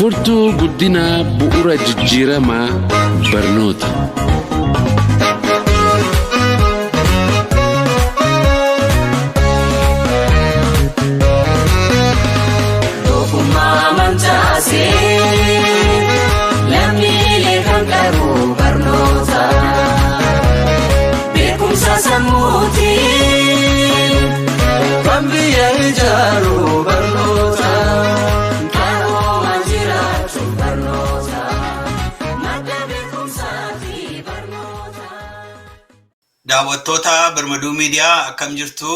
Furtuu guddina bu'uura jijjiiramaa barnoota. Doofummaa mancaasee lammiilee kan qabu barnoota. Beekumsa sammuutiin kan biyya ijaaru barnoota. Daawwattoota Birmaduu miidiyaa akkam jirtu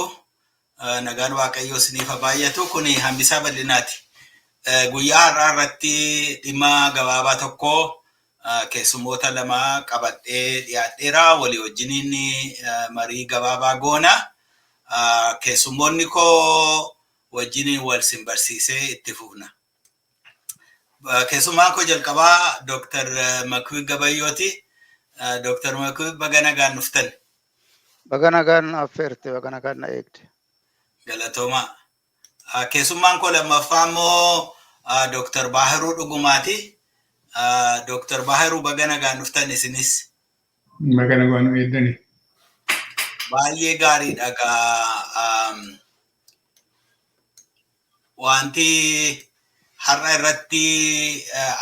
nagaan waaqayyoo isiniif haa baay'atu. Kun hambisaa bal'inaati. Guyyaa har'aa irratti dhimma gabaabaa tokko keessummoota lama qabadhee dhiyaadheera. Walii wajjiniin marii gabaabaa goona. Keessummoonni koo wajjiniin wal simbarsiisee itti fufna. Keessummaan koo jalqabaa Dr. Makwii Gabayyooti. Dr. Makwii baga nagaan dhuftan. Baga nagaan affeerte, baga nagaan na eegde. Galatooma. Keessummaan koo lammaffaa immoo Dr. Baahiruu Dhugumaati. Dr. Baahiruu baga nagaan dhuftan isinis. Baga nagaan nu eegdani. Baay'ee gaariidha. Wanti har'a irratti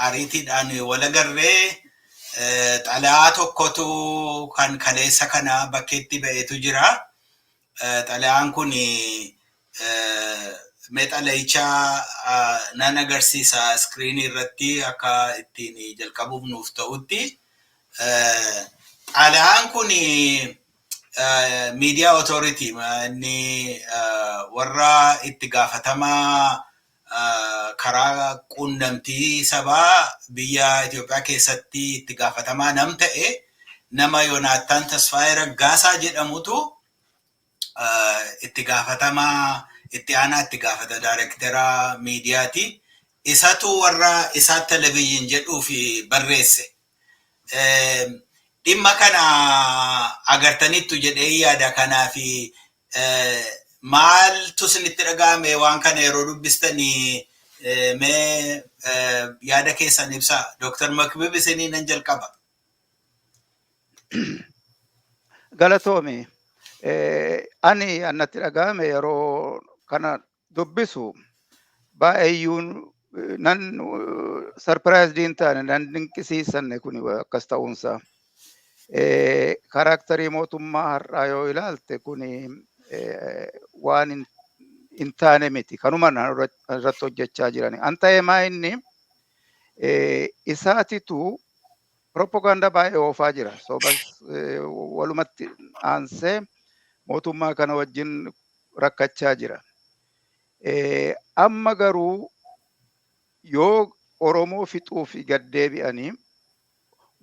ariitiidhaan wal agarree xalayaa tokkotu kan kaleessa kana bakkeetti ba'eetu jira. Xalayaan kun mee xalayichaa nan agarsiisa iskiriinii irratti akka ittiin jalqabuuf nuuf ta'utti. Xalayaan kun miidiyaa otoriti inni warra itti gaafatamaa karaa quunnamtii sabaa biyya Itoophiyaa keessatti itti gaafatamaa nam ta'e nama Yoonaataan Tasfaayee Raggaasaa jedhamutu itti gaafatamaa itti aanaa itti gaafata daayirektara miidiyaati. Isatu warra isaa televizyinii jedhuuf barreesse. Dhimma kana agartanittu jedhee yaada kanaafi maaltu isinitti dhaga'ame waan kana yeroo dubbistanii mee yaada keessan ibsaa. Dr. Makwii isinii nan jalqaba. Galatoomi. Ani annatti dhaga'ame yeroo kana dubbisu baay'eeyyuun nan sarpiraayizii hin taane nan dinqisiisanne kun akkas ta'uunsaa. Kaaraakterii mootummaa har'aa yoo ilaalte kun waan hin taane miti. Kanuma irratti hojjechaa jirani. An ta'ee maa inni isaatitu propaganda baay'ee oofaa jira. Sobas walumatti aansee mootummaa kana wajjin rakkachaa jira. Amma garuu yoo Oromoo fixuuf gad deebi'anii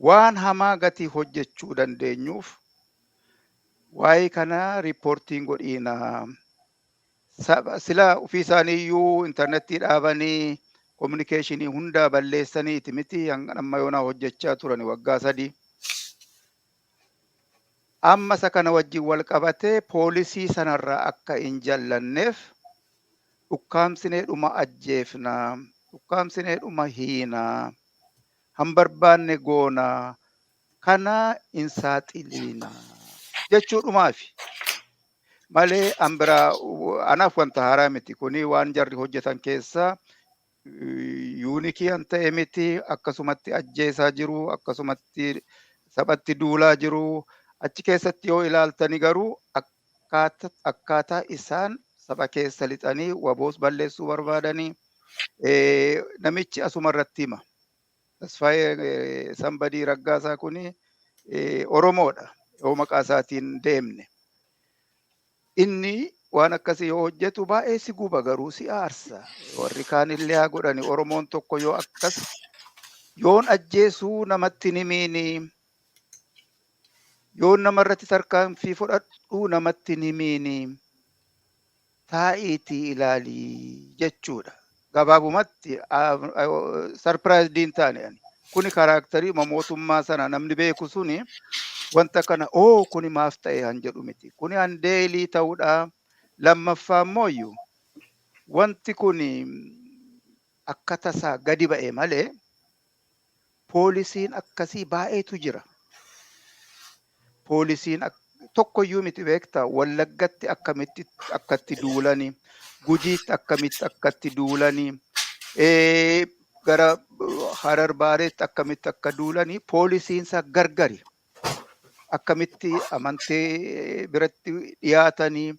waan hamaa gatii hojjechuu dandeenyuuf waa'ee kana riippoortiin godhiina. Sila ofii isaaniiyyuu intarneetii dhaabanii kominikeeshinii hundaa balleessaniiti miti amma yoonaa hojjechaa turan waggaa 3. Amma isa kana wajjin wal qabatee poolisii sanarraa akka hin jallanneef ukkaamsinee dhuma ajjeefna, ukkaamsinee dhuma hiina, hambarbaanne goona, kana hin saaxiliina jechuudhumaafi. Malee ambiraa anaaf wanta haaraa miti. Kuni waan jarri hojjetan keessaa yuunikii an ta'e miti. Akkasumatti ajjeesaa jiru, akkasumatti sabatti duulaa jiru. Achi keessatti yoo ilaaltani garuu akkaataa isaan saba keessa lixanii waboos balleessuu barbaadanii namichi asuma irratti hima. Tasfaayee Sambadii Raggaasaa kuni Oromoodha. Yoo maqaa isaatiin deemne. Inni waan akkasii yoo hojjetu baay'ee si guba garuu si aarsa. Warri kaan illee haa godhani. Oromoon tokko yoo akkas yoon ajjeesuu namatti himiini. Yoon namarratti tarkaanfii fudhadhuu namatti himiini. Taa'iitii ilaalii jechuudha. Gabaabumatti sarpiraayizii hin taane. Kuni kaaraakterii mootummaa sana namni beeku suni wanta kana kuni maaf ta'e han jedhu miti. Kuni han deelii ta'uudha. Lammaffaa immoo wanti kuni akka tasaa gadi ba'e malee poolisiin akkasii baay'eetu jira. Poolisiin tokkoyyuu miti beektaa Wallaggatti akkatti duulanii Gujiitti akkatti duulanii gara Harar Baareetti akka duulanii poolisiinsa gargari akkamitti amantee biratti dhiyaatanii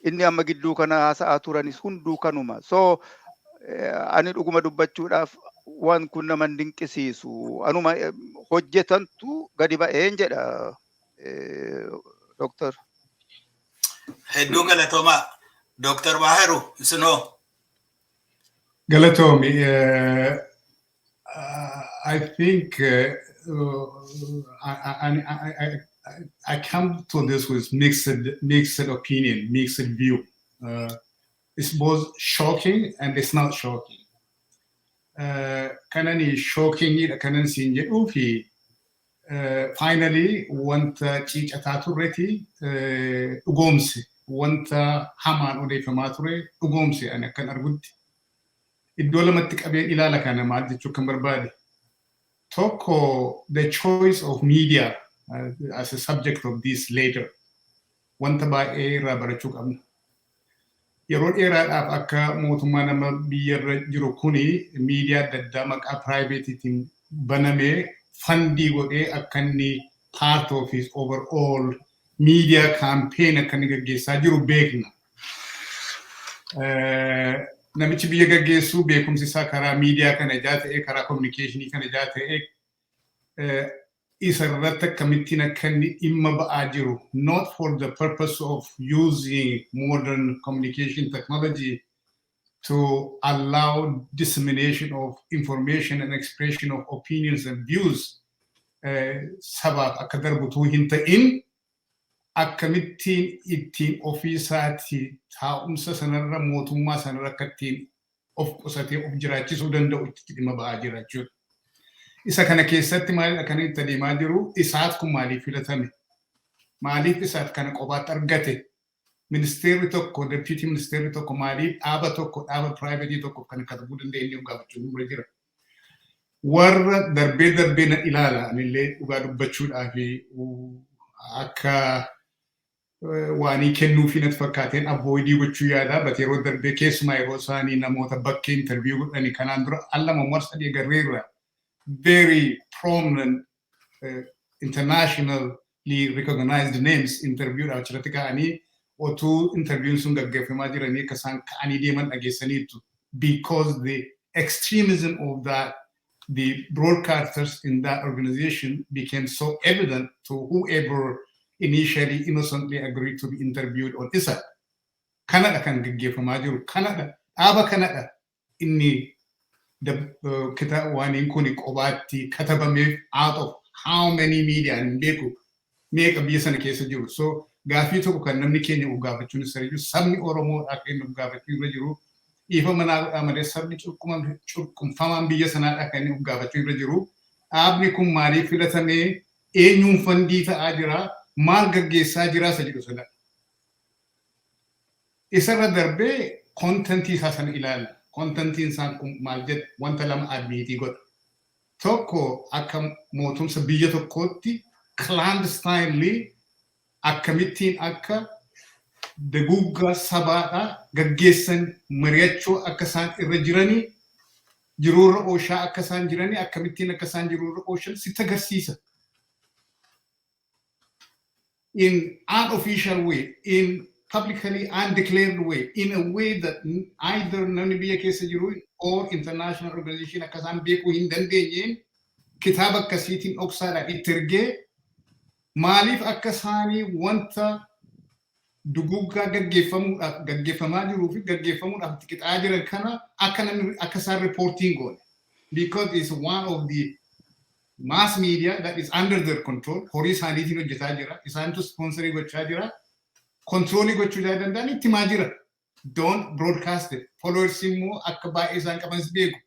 inni amma gidduu kana haasa'aa turanis hunduu kanuma. So ani dhuguma dubbachuudhaaf waan kun nama dinqisiisu anuma hojjetantu gadi ba'een jedha Doktor. Hedduu galatooma Dr. Maheru isinoo. Galatomi, I think I come to this with mixed opinion, mixed view. It's both shocking and it's not shocking. Kanani shocking kanan sinje ufi finally wanta chichata tureti ugomse wanta haman odeeffamaa ture ugomse ani akkan argutti iddoo lamatti qabeen ilaala kana maal jechuu kan barbaade tokko the choice of media as a subject of this later wanta baay'ee irraa barachuu qabna. Yeroo dheeraadhaaf akka mootummaa nama biyyarra jiru kuni miidiyaa adda addaa maqaa piraayiveetiitiin banamee fundii godhee akka inni part of his overall media campaign akka inni gaggeessaa jiru beekna. Namichi biyya gaggeessuu beekumsi isaa karaa miidiyaa kana ijaa ta'ee karaa communicationii kana ijaa ta'ee isa irratti akkamittiin akka inni dhimma ba'aa jiru not for the purpose of using modern communication technology to allow dissemination of information and expression of opinions and views sabaaf akka darbutuu hin ta'in akkamittiin ittiin ofiisaatti taa'umsa sanarra mootummaa sanarra akka ittiin of qusatee of jiraachisuu danda'u itti dhimma ba'aa jira jechuudha. Isa kana keessatti maaliif akkana itti adeemaa jiru isaat kun maaliif filatame? Maaliif isaat kana qofaatti argate? Ministeerri tokko, deputy ministeerri tokko maaliif dhaaba tokko, dhaaba piraayiveetii tokko kan katabuu dandeenye gaafachuu dura jira. Warra darbee na ilaala anillee dhugaa dubbachuudhaaf akka waanii kennuufi natti fakkaateen avoidii gochuu yaada. But yeroo darbee keessumaa yeroo isaanii namoota bakkee interview godhanii kanaan dura allama marsadii agarreerra. Very prominent internationally recognized names interviewed achirratti ka'anii otuu interviewin sun gaggeeffamaa jiranii akka isaan ka'anii deeman dhageessaniitu because the extremism of that the broadcasters in that organization became so evident to whoever initially innocently agreed to be interviewed on isa kanadha kan gaggeeffamaa jiru kanadha dhaaba kanadha inni kita waaniin kuni qobaatti katabameef out of how many media and beeku meeqa biyya sana keessa jiru. So gaafii tokko kan namni keenya ugaafachuun isa jiru sabni Oromoo akka ugaafachuu irra jiru ifa manaa malee sabni curqumfamaan biyya sanaa akka inni ugaafachuu irra jiru. Dhaabni kun maaliif filatamee eenyuun fandii ta'aa jira maal gaggeessaa jira isa jedhu sana. Isarra darbee kontentii isaa sana ilaala. Kontentiin isaan kun maal jedhe wanta lama admiitii godha. Tokko akka mootumsa biyya tokkootti clandestinely akkamittiin akka daguggaa sabaadhaa gaggeessan mari'achuu akka isaan irra jiranii jiruurra ooshaa akka isaan jiranii akkamittiin akka isaan jiruurra ooshan sitti agarsiisa. In unofficial way, in publicly undeclared way, in a way that either namni biyya keessa jiru or international organization akka isaan beekuu hin dandeenyeen kitaaba akkasiitiin dhoksaadhaan itti ergee maaliif akka isaanii wanta duguggaa gaggeeffamaa jiruu fi gaggeeffamuudhaaf itti qixaa jiran kana akka isaan reporting godhe. Because it's one of the mass media that is under their control. Horii isaaniitiin hojjetaa jira. Isaantu sponsorii gochaa jira. Controlling gochuu danda'an itti maa jira. Don't broadcast it. Followers immoo akka baay'ee isaan qabanis beeku.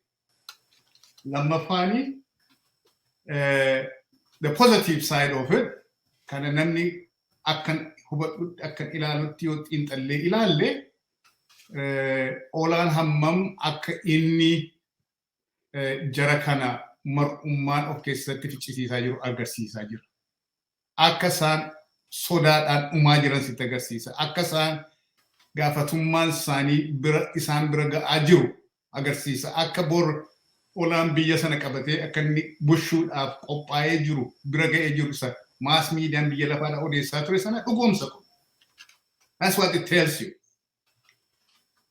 Lammaffaani the positive side of it kana namni akkan hubadhu akkan ilaalutti yoo xiinxallee ilaalle Olaan hammam akka inni jara kana mar'ummaan of keessatti ficcisiisaa jiru agarsiisaa jira. Akka isaan sodaadhaan dhumaa jiran sitti agarsiisa. Akka isaan gaafatummaan isaanii isaan bira ga'aa jiru agarsiisa. Akka bor olaan biyya sana qabatee akka inni bushuudhaaf qophaa'ee jiru bira ga'ee jiru isa maas miidiyaan biyya lafaadhaa odeessaa ture sana dhugoomsa kun. That's what it tells you.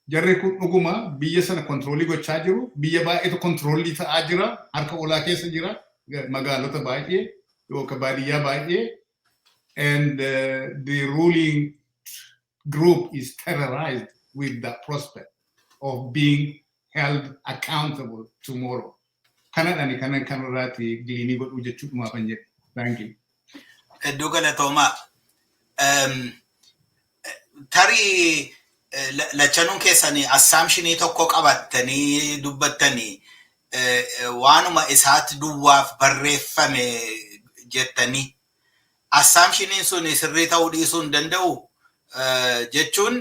Jarri kun dhuguma biyya sana kontroolii gochaa jiru. Biyya baay'eetu kontroolii ta'aa jira. Harka olaa keessa jira. Magaalota baay'ee yookaan baadiyyaa baay'ee. And the ruling group is terrorized with the prospect of being held accountable tomorrow. Kanadhani kanan kanarraati giliinii godhuu jechuudha kan jedhe. Thank you. Hedduu galatooma. Tarii lachanuun keessanii assumptionii tokko qabattanii dubbattanii waanuma isaatti duwwaaf barreeffame jettanii. Assumptioniin sun sirrii ta'uu dhiisuu hin danda'u jechuun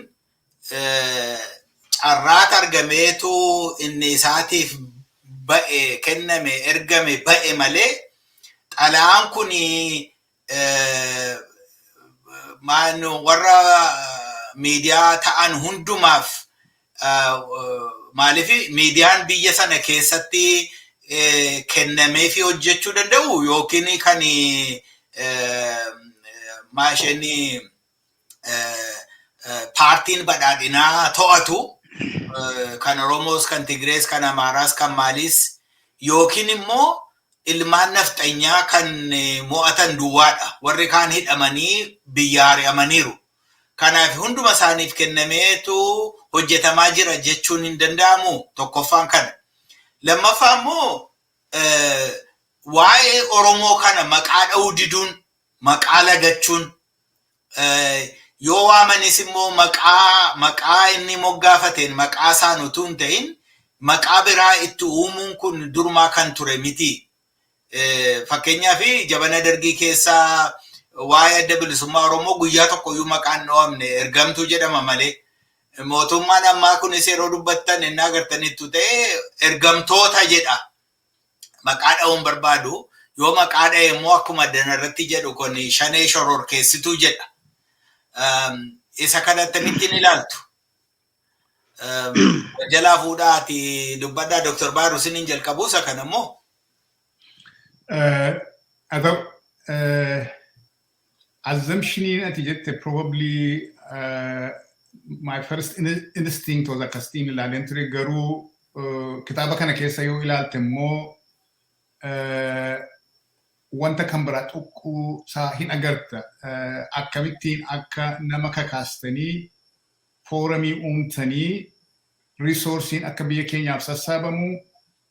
carraata argameetu inni isaatiif ba'e kenname ergame ba'e malee xalayaan kun warra miidiyaa ta'an hundumaaf maaliif miidiyaan biyya sana keessatti kennamee fi hojjechuu danda'u yookiin kan maashini paartiin badhaadhinaa to'atu kan Oromoos kan Tigrees kan Amaaraas kan Maaliis yookiin immoo ilmaan nafxanyaa kan mo'atan duwwaadha. Warri kaan hidhamanii biyya ari'amaniiru. Kanaaf hunduma isaaniif kennameetu hojjetamaa jira jechuun hin danda'amu tokkoffaan kana. Lammaffaa immoo waa'ee Oromoo kana maqaa dha'uu diduun maqaa lagachuun yoo waamanis immoo maqaa inni moggaafateen maqaa isaan utuu hin ta'in maqaa biraa itti uumuun kun durmaa kan ture miti. Fakkeenyaaf jabana dargii keessaa waa'ee adda bilisummaa Oromoo guyyaa tokkoyyuu maqaan dho'amne ergamtuu jedhama malee. Mootummaan ammaa kunis yeroo dubbattan inni agartanittu ta'e ergamtoota jedha. Maqaa dha'uun barbaadu yoo maqaa dha'e immoo akkuma danarratti jedhu kun shanee shororkeessituu jedha. Isa kanatti ittiin ilaaltu. Jalaa fuudhaati dubbadhaa Dr. Baaruu isiniin jalqabuu isa kana immoo. Assumption ati jette probably my first instinct was akkasiin ilaaleen ture garuu kitaaba kana keessa yoo ilaalte immoo wanta kan biraa tuquu isaa hin agarta. Akkamittiin akka nama kakaastanii foorumii uumtanii riisoorsiin akka biyya keenyaaf sassaabamu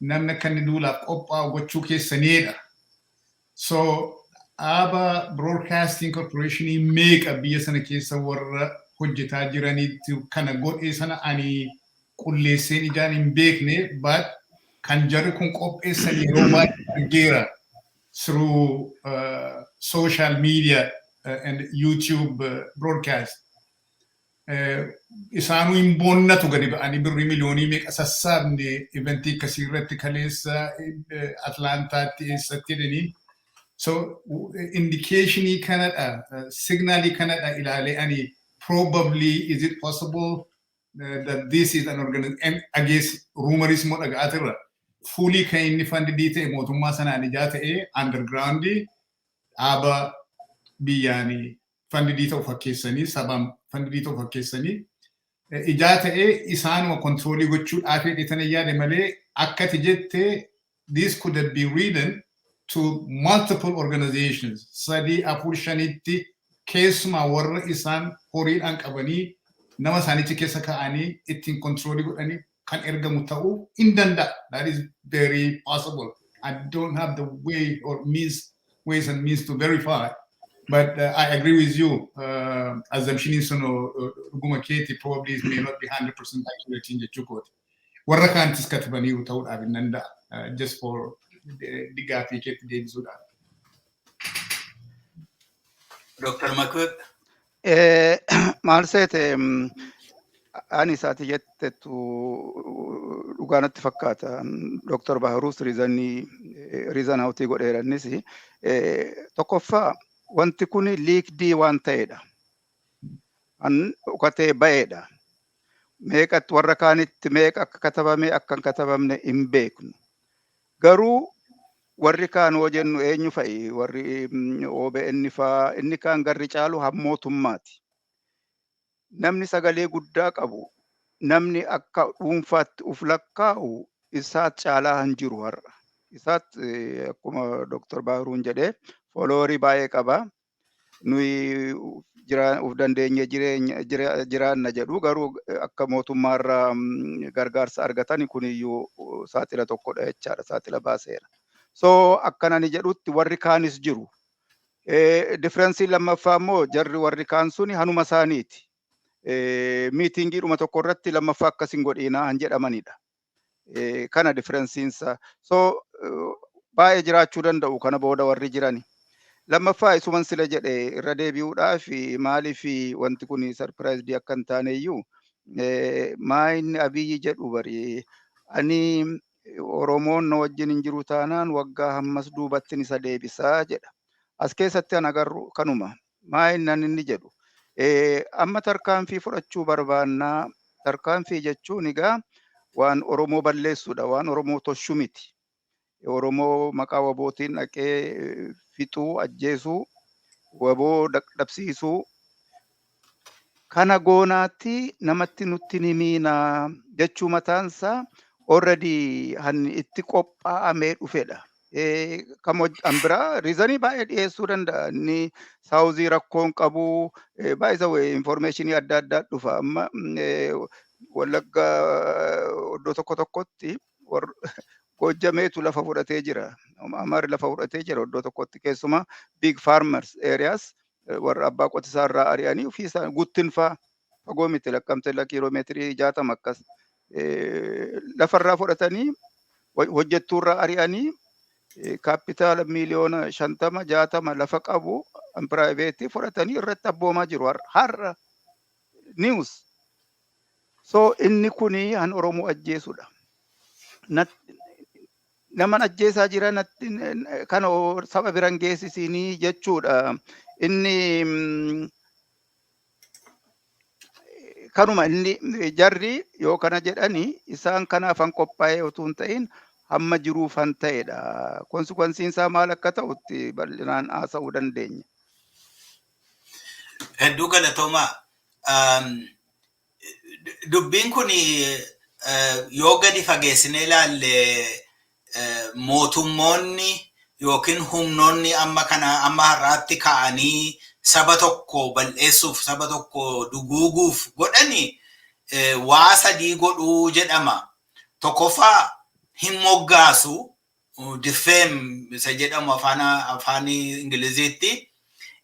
namni akka inni duulaaf qophaa'u gochuu keessaniidha. So Aba Broadcasting Corporationii meeqa biyya sana keessa warra hojjetaa jiraniitti kana godhee sana ani qulleesseen ijaan hin beekne but kan jarri kun qopheessan yeroo baay'ee argeera through social media and YouTube broadcast. Isaanuu hin boonnatu gadi ba'anii birrii miliyoonii meeqa sassaabne eventii akkasii irratti kaleessa Atlaantaatti eessatti jedhanii. So indicationii kanadha, signalii kanadha ilaalee ani probably is it possible that this is an organization and against rumoris mo dhaga'aa turra. Fully kan inni fundii ta'e mootummaa sanaan ijaa ta'e underground Aba biyyaanii fundii ta'u fakkeessanii sabaan fundii ta'u fakkeessanii ijaa ta'e isaanuma kontroolii gochuudhaaf fedhetan yaade malee akkati jette this could have been written to multiple organizations. Sadi afur shanitti keessumaa warra isaan horiidhaan qabanii nama isaanitti keessa ka'anii ittiin kontroolii godhanii kan ergamu ta'uu hin danda'a. That is very possible. I don't have the way or ways and means to verify. But I agree with you. Assumption is dhuguma keeti probably may not be 100% accurate in jechuudha. Warra kaantis katabanii ta'uudhaaf hin danda'a. Just for the gaaffii keetti deebisuudhaaf. Dr. Makut. Maal seete ani isaati jettetu dhugaanatti fakkaata. Dr. Baharus riizanawutii godheerannis tokkoffaa wanti kun liikdii waan ta'edha. An dhukatee ba'edha. Meeqatti warra kaanitti meeqa akka katabame akka hin katabamne hin beeknu. Garuu warri kaan hoo jennu eenyu fa'i warri OBN faa inni kaan garri caalu hammootummaati. Namni sagalee guddaa qabu namni akka dhuunfaatti uf lakkaa'u isaat caalaa hin jiru har'a. Isaat akkuma Dr. Baharuun jedhee foloorii baay'ee qaba. Nuyi uf dandeenye jiraanna jedhu garuu akka mootummaarraa gargaarsa argatan kuniyyuu saaxila tokkodha jechaadha. Saaxila baaseera. So akkanani jedhutti warri kaanis jiru. Differensiin lammaffaa immoo jarri warri kaan suni hanuma isaaniiti. Miitingii dhuma tokko irratti lammaffaa akkas hin godhiinaa han jedhamanidha. Kana differensiinsa. So baay'ee jiraachuu danda'u kana booda warri jirani. Lammaffaa isuman sila jedhe irra deebi'uudhaaf maaliif wanti kun sarpiraayizii akka hin taaneyyuu maayinni Abiyyi jedhu bari ani Oromoon na wajjin hin jiru taanaan waggaa hammas duubattin isa deebisaa jedha. As keessatti an agarru kanuma maayinnan inni jedhu. Amma tarkaanfii fudhachuu barbaannaa. Tarkaanfii jechuun egaa waan Oromoo balleessuudha. Waan Oromoo toshuu miti. Oromoo maqaa wabootiin dhaqee fixuu, ajjeesuu, waboo dhabsiisuu. Kana goonaatti namatti nutti ni miina jechuu mataansaa already han itti qophaa'amee dhufedha. Kamo ambira riizanii baay'ee dhiyeessuu danda'a. Inni saawuzii rakkoon qabu baay'isa informationii adda addaa dhufa. Amma Wallagga iddoo tokko tokkotti Gojjameetu lafa fudhatee jira. Amaarri lafa fudhatee jira iddoo tokkotti keessumaa big farmers areas warra abbaa qotisaa irraa ari'anii ofii isaa guttinfaa fagoo miti lakkamte kiiloomeetirii 60 akkas lafarraa fudhatanii hojjettuu irraa ari'anii kaapitaala miliyoona 50-60 lafa qabu piraayiveetii fudhatanii irratti abboomaa jiru har'a news. So inni kuni han Oromoo ajjeesudha. Naman ajjeesaa jira kana saba biran geessisinii jechuudha. Inni kanuma inni jarri yoo kana jedhani isaan kanaaf han qophaa'ee utuu hin ta'in hamma jiruuf han ta'edha. Konsekwensiin isaa maal akka ta'utti bal'inaan haasa'uu dandeenya. Hedduu galatoomaa. Dubbiin kun yoo gadi fageessinee ilaalle mootummoonni yookiin humnoonni amma har'aatti ka'anii saba tokko bal'eessuuf saba tokko duguuguuf godhani waa sadii godhuu jedhama. Tokkoffaa hin moggaasu defame isa jedhamu afaan Ingiliziitti.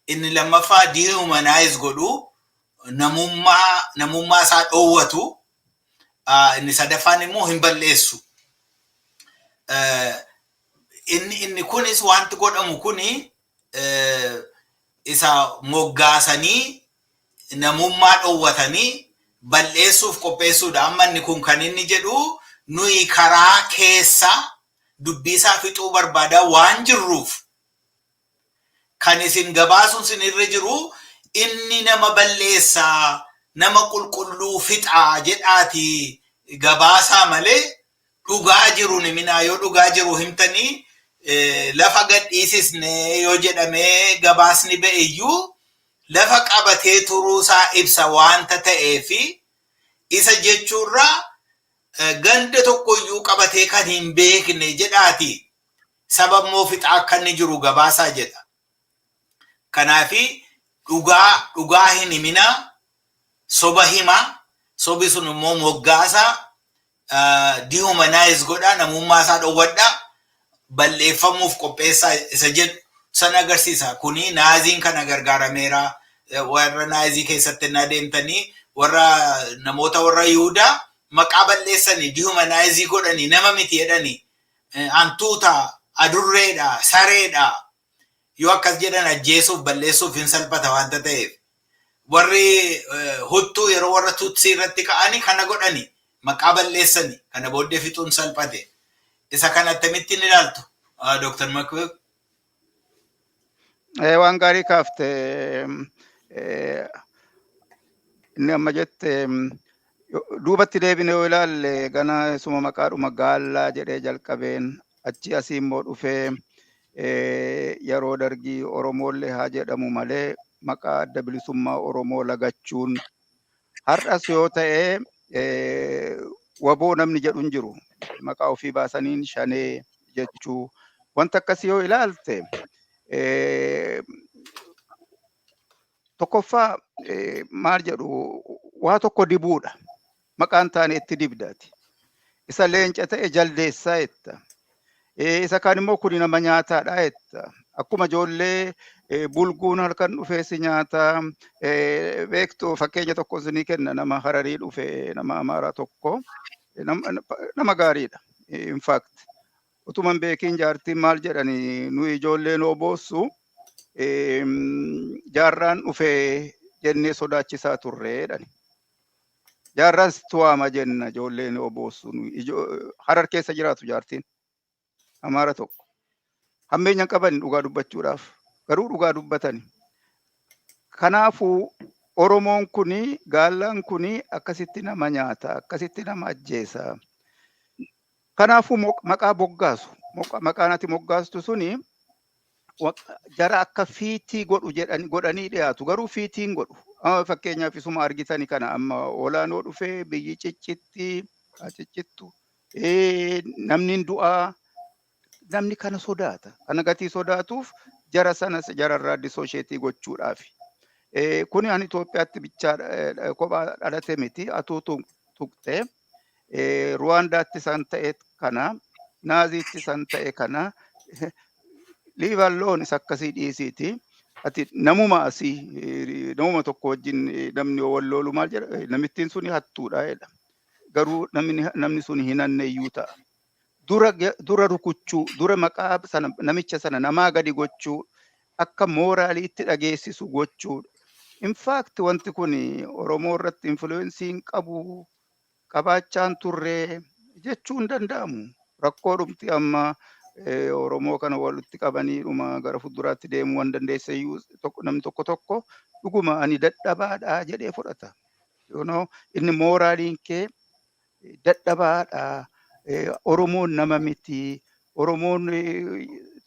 Inni lammaffaa dehumanize godhu namummaa isaa dhoowwatu. Inni sadaffaan immoo hin balleessu. Inni kunis wanti godhamu kuni isa moggaasanii namummaa dhoowwatanii balleessuuf qopheessuudha. Amma inni kun kan inni jedhu nuyi karaa keessa dubbii isaa fixuu barbaada waan jirruuf kan isin gabaasuun isin irra jiru inni nama balleessaa nama qulqulluu fixaa jedhaati gabaasaa malee dhugaa jiru niminaa yoo dhugaa jiru himtanii lafa gadhiisisne yoo jedhamee gabaasni ba'eyyuu lafa qabatee turuusaa ibsa wanta ta'eefi isa jechuurraa ganda tokkoyyuu qabatee kan hin beekne jedhaati sababmoo fixaa akka inni jiru gabaasaa jedha. Kanaafi dhugaa hin himina soba hima sobi sun immoo moggaasa dehumanize godha namummaa isaa dhowwadha balleeffamuuf qopheessaa isa jedhu san agarsiisa. Kuni naaziin kana gargaarameera. Warra naazii keessatti na deemtanii warra namoota warra Yihudaa maqaa balleessanii dehumanize godhanii nama miti jedhanii hantuuta adurreedha sareedha yoo akkas jedhan ajjeesuuf balleessuuf hin salphata wanta ta'eef warri huttuu yeroo warra tutsii irratti ka'anii kana godhani maqaa balleessani kana booddee fixuun salphate isa kana akkamittiin ilaaltu Dr. Makbib? Waan gaarii kaafte inni amma jette duubatti deebine yoo ilaalle gana suma maqaadhuma gaallaa jedhee jalqabeen achi asii immoo dhufee yeroo dargii Oromoollee haa jedhamu malee maqaa adda bilisummaa Oromoo lagachuun har'as yoo ta'e waboo namni jedhu hin jiru maqaa ofii baasaniin shanee jechuu wanta akkasii yoo ilaalte tokkoffaa maal jedhu waa tokko dibuudha maqaan taane itti dibdaati isa leenca ta'e jaldeessaa jetta isa kaan immoo kuni nama nyaataadha jetta akkuma ijoollee bulguun halkan dhufee si nyaataa beektu fakkeenya tokko isinii kenna nama Hararii dhufe nama Amaaraa tokko nama gaariidha in fact utuman beekiin jaartiin maal jedhani nu ijoollee noo boossu jaarraan dhufe jennee sodaachisaa turreedhani jaarraan tuwaama jenna ijoollee noo boossu Harar keessa jiraatu jaartiin Amaara tokko hammeenyan qaban dhugaa dubbachuudhaaf garuu dhugaa dubbatani kanaafuu Oromoon kuni gaallaan kuni akkasitti nama nyaata akkasitti nama ajjeesa kanaafuu maqaa boggaasu maqaan ati moggaastu suni jara akka fiitii godhu godhanii dhiyaatu garuu fiitiin godhu fakkeenyaaf isuma argitani kana amma olaanoo dhufee biyyi ciccittu namni du'aa namni kana sodaata kana gatii sodaatuuf jara sanas jararraa disosheetii gochuudhaaf kuni an Itoophiyaatti bichaa kophaa dhalate miti atuu tuqxe Ruwaandaatti san ta'e kana Naaziitti san ta'e kana liivalloon isa akkasii dhiisiiti ati namuma asii namuma tokko wajjin namni walloolu maal jedha namittiin suni hattuudha jedha garuu namni suni hinanneeyyuu ta'a dura rukuchuu dura maqaa sana namicha sana namaa gadi gochuu akka mooraaliitti dhageessisu gochuu in fact wanti kun Oromoo irratti influensiin qabu qabaachaan turre jechuun danda'amu rakkoo dhumti amma Oromoo kana walitti qabanii dhuma gara fuulduraatti deemuu waan dandeesseyyuu namni tokko dhuguma ani dadhabaadha jedhee fudhata inni mooraaliin kee dadhabaadha Oromoon nama miti Oromoon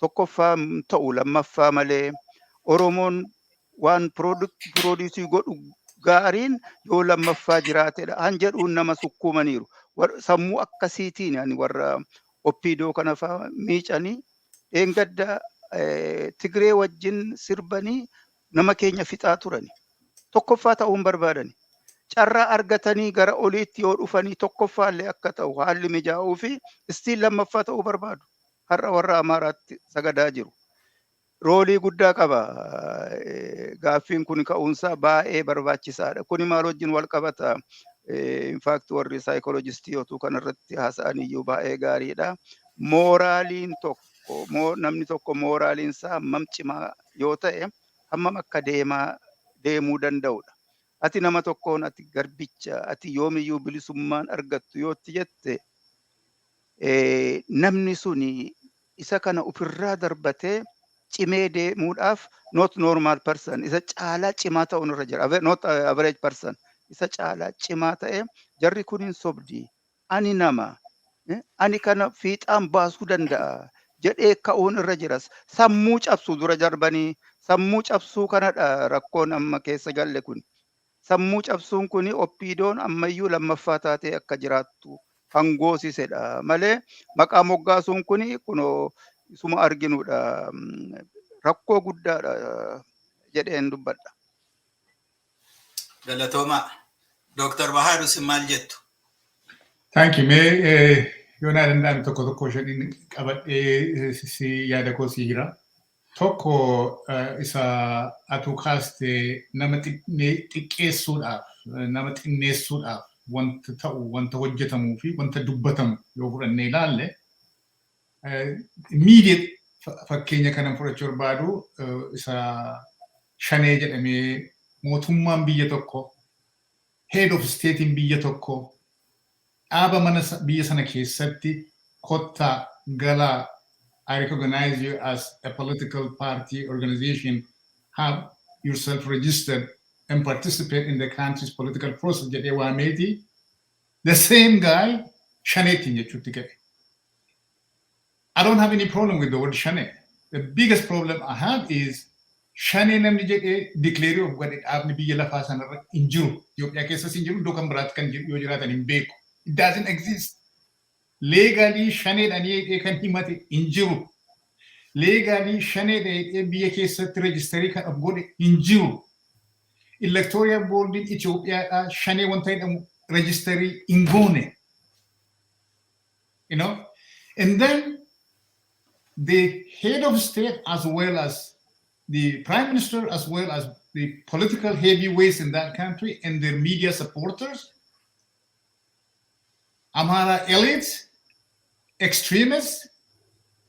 tokkoffaa ta'u lammaffaa malee Oromoon waan produusii godhu gaariin yoo lammaffaa jiraatedha han jedhuun nama sukkuumaniiru sammuu akkasiitiin ani warra Oppiidoo kana fa'aa miicanii dheengadda Tigree wajjin sirbanii nama keenya fixaa turani tokkoffaa ta'uun barbaadani carraa argatanii gara oliitti yoo dhufanii tokkoffaallee akka ta'u haalli mijaa'uu fi istiin lammaffaa ta'uu barbaadu har'a warra Amaaraatti sagadaa jiru roolii guddaa qaba gaaffiin kun ka'uunsaa baay'ee barbaachisaadha kuni maal wajjin wal qabata in fact warri psychologistii otuu kanarratti haasa'aniyyuu baay'ee gaariidha mooraaliin tokko namni tokko mooraaliinsaa hammam cimaa yoo ta'e hammam akka deemuu danda'udha ati nama tokkoon ati garbicha ati yoomiyyuu bilisummaan argattu yootti jette namni suni isa kana ofirraa darbatee cimee deemuudhaaf not normal person isa caalaa cimaa ta'uun irra jira not average person isa caalaa cimaa ta'e jarri kun hin sobdi ani nama ani kana fiixaan baasuu danda'a jedhee ka'uun irra jiras sammuu cabsu dura darbanii sammuu cabsuu kanadha rakkoon amma keessa galle kun sammuu cabsuun kuni Oppiidoon ammayyuu lammaffaa taatee akka jiraattu hangoosisedha malee maqaa moggaasuun kuni kunoo isuma arginudha rakkoo guddaadha jedheen dubbadha. Galatooma Dr. Bahaadus maal jettu? Thank you. Mee yoonaa danda'ame tokko shaniin qabadhee si yaada koo si hira. Tokko isa atuu kaaste nama xiqqeessuudhaaf nama xinneessuudhaaf wanta ta'u wanta hojjetamuu fi wanta dubbatamu yoo fudhannee ilaalle immediate fakkeenya kanan fudhachuu barbaadu isa shanee jedhamee mootummaan biyya tokko, head of state in biyya tokko, dhaaba mana biyya sana keessatti kotta gala, I recognize you as a political party organization, have yourself registered and participate in the country's political process. The same guy, Shanet. I don't have any problem with the word Shanet. The biggest problem I have is Shanet namni declare of what it abni biyya lafa sanarra injiru. Ethiopia keessa injiru dokam biraat kan yoo jiraatan hin beeku. It doesn't exist. Legally Shanet ani kan himate injiru. Legally Shanet biyya keessatti registry kan abgode injiru. Electoral board in Ethiopia Shanet wanta jedhamu registry ingone. You know? And then the head of state, as well as the prime minister, as well as the political heavyweights in that country and their media supporters, Amhara elites, extremists,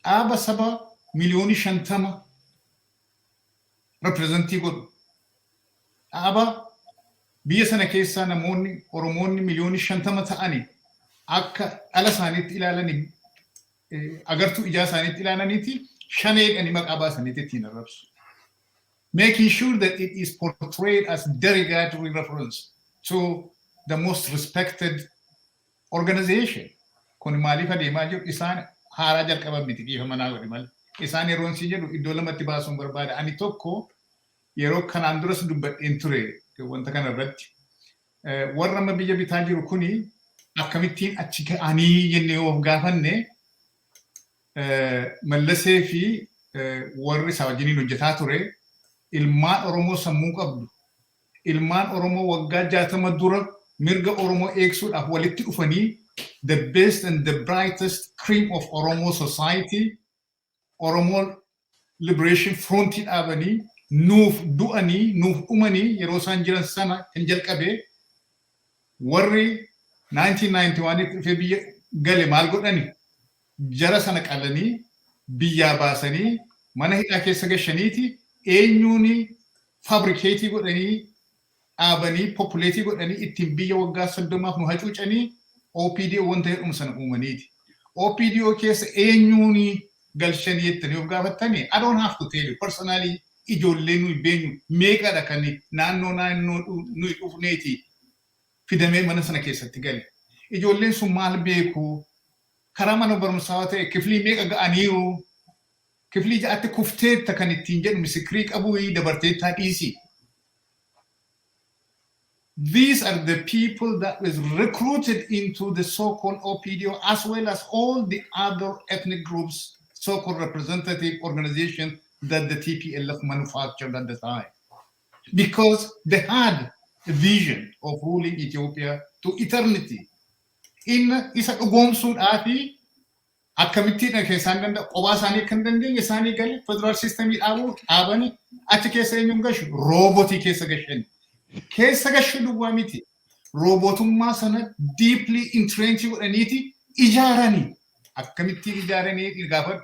Aba Saba, Milioni Shantama, representative Aba, Biasana Kesa Namoni, Oromoni, Milioni Shantama Ta'ani, Akka Alasanit Ilalani. Agartu ijasanit ilananiti Shanet and Imak Abbasaniti Tinarabs. Making sure that it is portrayed as derogatory reference to the most respected organization. Konimali fa demajo isan harajal kabamiti ki famana godimal. Isan yeron sijedu idola matibasum barbada ani tokko yero kanandros dubbat enture ke wanta kana ratti. Warra mabiyya bitajiru kuni akkamittiin achi ka'anii jennee of gaafanne mallasee fi warri isaa wajjiniin hojjetaa ture ilmaan Oromoo sammuu qabdu ilmaan Oromoo waggaa 60 dura mirga Oromoo eegsuudhaaf walitti dhufanii the best and the brightest cream of Oromo society Oromo Liberation Front dhaabanii nuuf du'anii nuuf dhumanii yeroo isaan jiran sana kan jalqabe warri 1991 dhufee biyya gale maal godhani jara sana qalanii biyya baasanii mana hidhaa keessa gashaniiti eenyuuni fabricate godhanii dhaabanii populate godhanii ittiin biyya waggaa 30 nu hacuucanii OPD wanta jedhamu sana uumaniiti. OPDO keessa eenyuuni galshanii jettanii of gaafattanii I don't have to tell you personally ijoollee nuyi beenyu meeqadha kan naannoo nuyi dhufneeti fidamee mana sana keessatti gale. Ijoolleen sun maal beeku karaa mana barumsaa ta'e kiflii meeqa ga'aniiru kiflii ja'atti kufteetta kan ittiin jedhu misikrii qabuu dabarteettaa dhiisi. These are the people that was recruited into the so-called OPDO as well as all the other ethnic groups, so-called representative organizations that the TPLF manufactured at the time. Because they had a vision of ruling Ethiopia to eternity. In isa dhugomsuun aafi akkamittiin keessaan danda'a qobaa isaanii kan dandeenye isaanii galee federal systemii dhaabanii achi keessa eenyuun gashu roobotii keessa gashani. Keessa gashu duwwaa miti roobotummaa sana deeply entrenched godhaniiti ijaaranii akkamittiin ijaaranii gaafadhu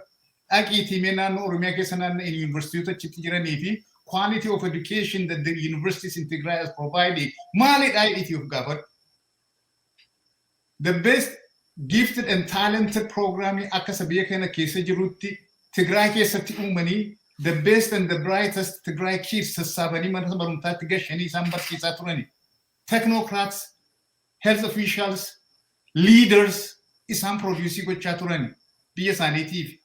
dhaqiitii mee naannoo Oromiyaa keessa naannoo yuunivarsiitiota achitti jiranii fi quality of education that the universities in Tigray has provided maalidhaa jedhiitii of gaafadhu. The best gifted and talented programming akka sabiya kana keessa jirutti Tigray keessatti uumanii the best and the brightest Tigray kids sassaabanii mana barumsaatti gashanii isaan barsiisaa turani. Technocrats, health officials, leaders isaan produce gochaa turani biyya isaaniitiif.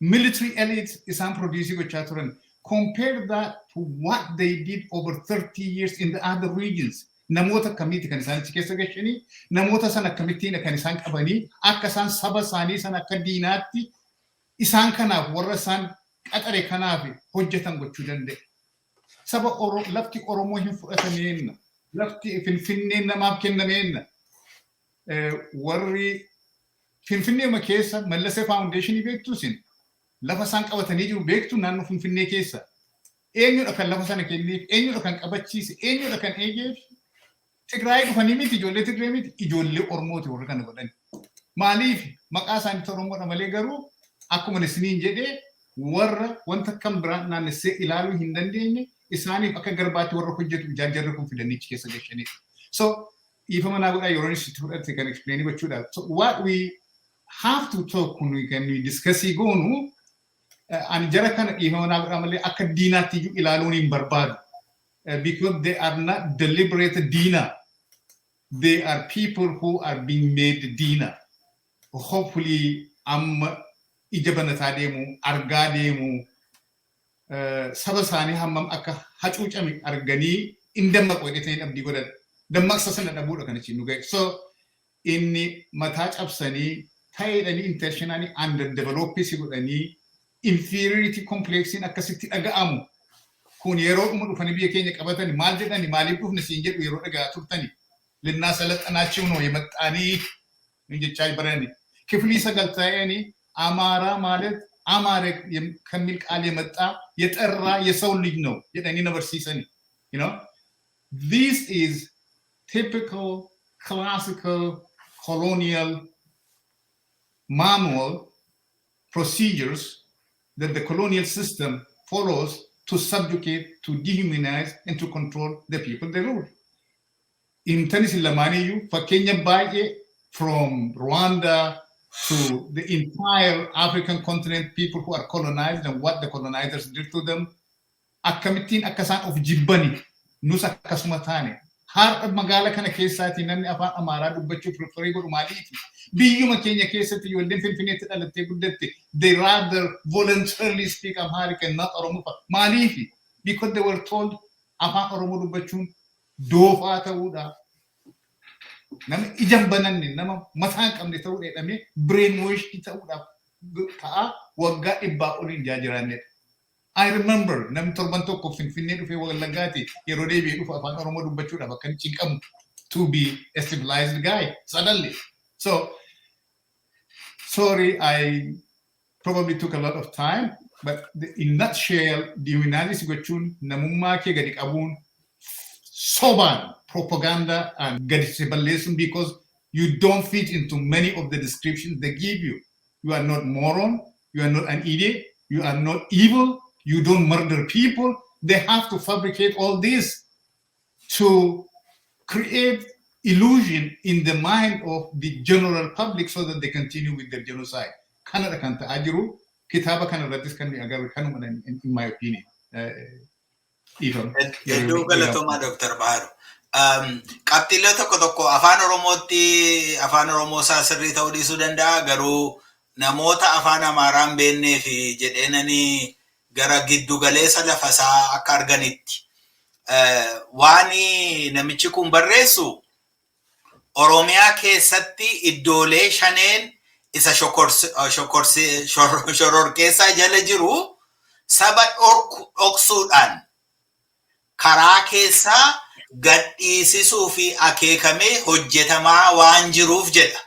Military elites isaan produce gochaa turani. Compare that to what they did over 30 years in the other regions. Namoota akkamitti kan isaan keessa gashanii namoota sana akkamittiin kan isaan qabanii akka isaan saba isaanii sana akka diinaatti isaan kanaaf warra isaan qaxare kanaaf hojjetan gochuu danda'e. Saba lafti Oromoo hin fudhatameenna lafti Finfinneen namaaf kennameenna warri Finfinnee keessa Mallasee Foundation beektuusin lafa isaan qabatanii jiru beektu naannoo Finfinnee keessa eenyudha kan lafa sana kenneef eenyudha kan qabachiise eenyudha kan eegeef Tigray dhufanii miti ijoollee Tigray miti ijoollee Oromooti warra kana godhan. Maaliif maqaa isaanii Oromoodha malee garuu akkuma isiniin jedhee warra wanta kan biraan naannessee ilaaluu hin dandeenye isaaniif akka garbaatti warra hojjetu ijaarjarra kun fidanichi keessa gashanii. So dhiifama naa godhaa yeroo inni fudhate kan explain gochuudhaaf. So what we have to talk when we discuss goonu ani jara kana dhiifama naa godhaa malee akka diinaatti iyyuu ilaaluun hin barbaadu. Because they are not deliberate Dina. They are people who are being made Dina. Hopefully, ijabana demu, arga demu, sabasani hammam akka hacuucame arganii indamma qoodetanii abdii godhan. Dammaqsa sana dhabuudha kana cinu gahe. So, inni mataa cabsanii ta'eedhanii intentionally underdeveloped si godhanii inferiority complexin akkasitti dhaga'amu. kun yeroo dhufanii biyya keenya qabatanii maal jedhani maaliif dhufne siin jedhu yeroo dhagaa turtanii linnaa salaxanaachuu noo የመጣanii እንጀቻይ በረኒ ክፍሊ ሰገልታየኒ አማራ ማለት አማረ ከሚል ቃል የመጣ የጠራ የሰው ልጅ ነው የደኒ ዩኒቨርሲቲኒ you know this is typical classical colonial manual procedures that the colonial system follows to subjugate, to dehumanize, and to control the people they rule. In Tennessee Lamaniyu, for Kenya Baye, from Rwanda to the entire African continent, people who are colonized and what the colonizers did to them, akamitin akasan of jibbani, nusa kasmatane. Har magala kana kesati nanni afan amara dubbachu prefer go maliti. Biyuma Kenya kesati you will definitely alate guddette. They rather voluntarily speak Amharic and not Oromo Malifi because they were told afan Oromo dubbachu dofa tawuda. Nam ijambananni nam matan kamne tawuda edame brainwash tawuda ta wagga ibba ulin jajiranne. I remember nam torbanto ko finfinne du fe wagallagati yero debi du fa afan Oromo dubbachu da bakkan cinkam to be a civilized guy suddenly. So sorry, I probably took a lot of time, but in nutshell, the United States namumma ke gadik abun soban propaganda and gadisibalism because you don't fit into many of the descriptions they give you. You are not moron, you are not an idiot, you are not evil, you don't murder people. They have to fabricate all this to create illusion in the mind of the general public so that they continue with their genocide. Canada kanta ajiru kitaba kana ratis kan agar kanu in my opinion. Even Edu galatoma Dr. Baharu. Qabxillee tokko afaan Oromoo sirrii ta'uu dhiisuu danda'a garuu namoota afaan Amaaraan beennee fi jedheenanii gara giddu galeessa lafasaa akka arganitti waan namichi kun barreessu Oromiyaa keessatti iddoolee shaneen isa shororkeessaa jala jiru saba dhoksuudhaan karaa keessaa gadhiisisuu fi akeekamee hojjetamaa waan jiruuf jedha.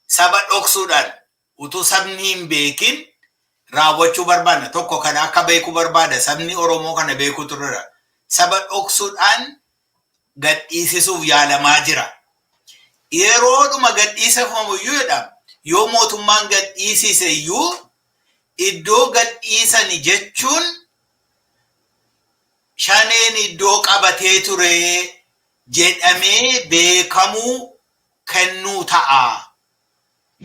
Saba dhoksuudhaan utuu sabni hin beekin raawwachuu barbaada. Tokko kana akka beeku barbaada. Sabni Oromoo kana beeku turre. Saba dhoksuudhaan gadhiisisuuf yaalamaa jira. Yeroodhuma gadhiisafamuyyuu jedhama. Yoo mootummaan gadhiisise iyyuu iddoo gadhiisani jechuun shaneen iddoo qabatee ture jedhamee beekamuu kennuu ta'a.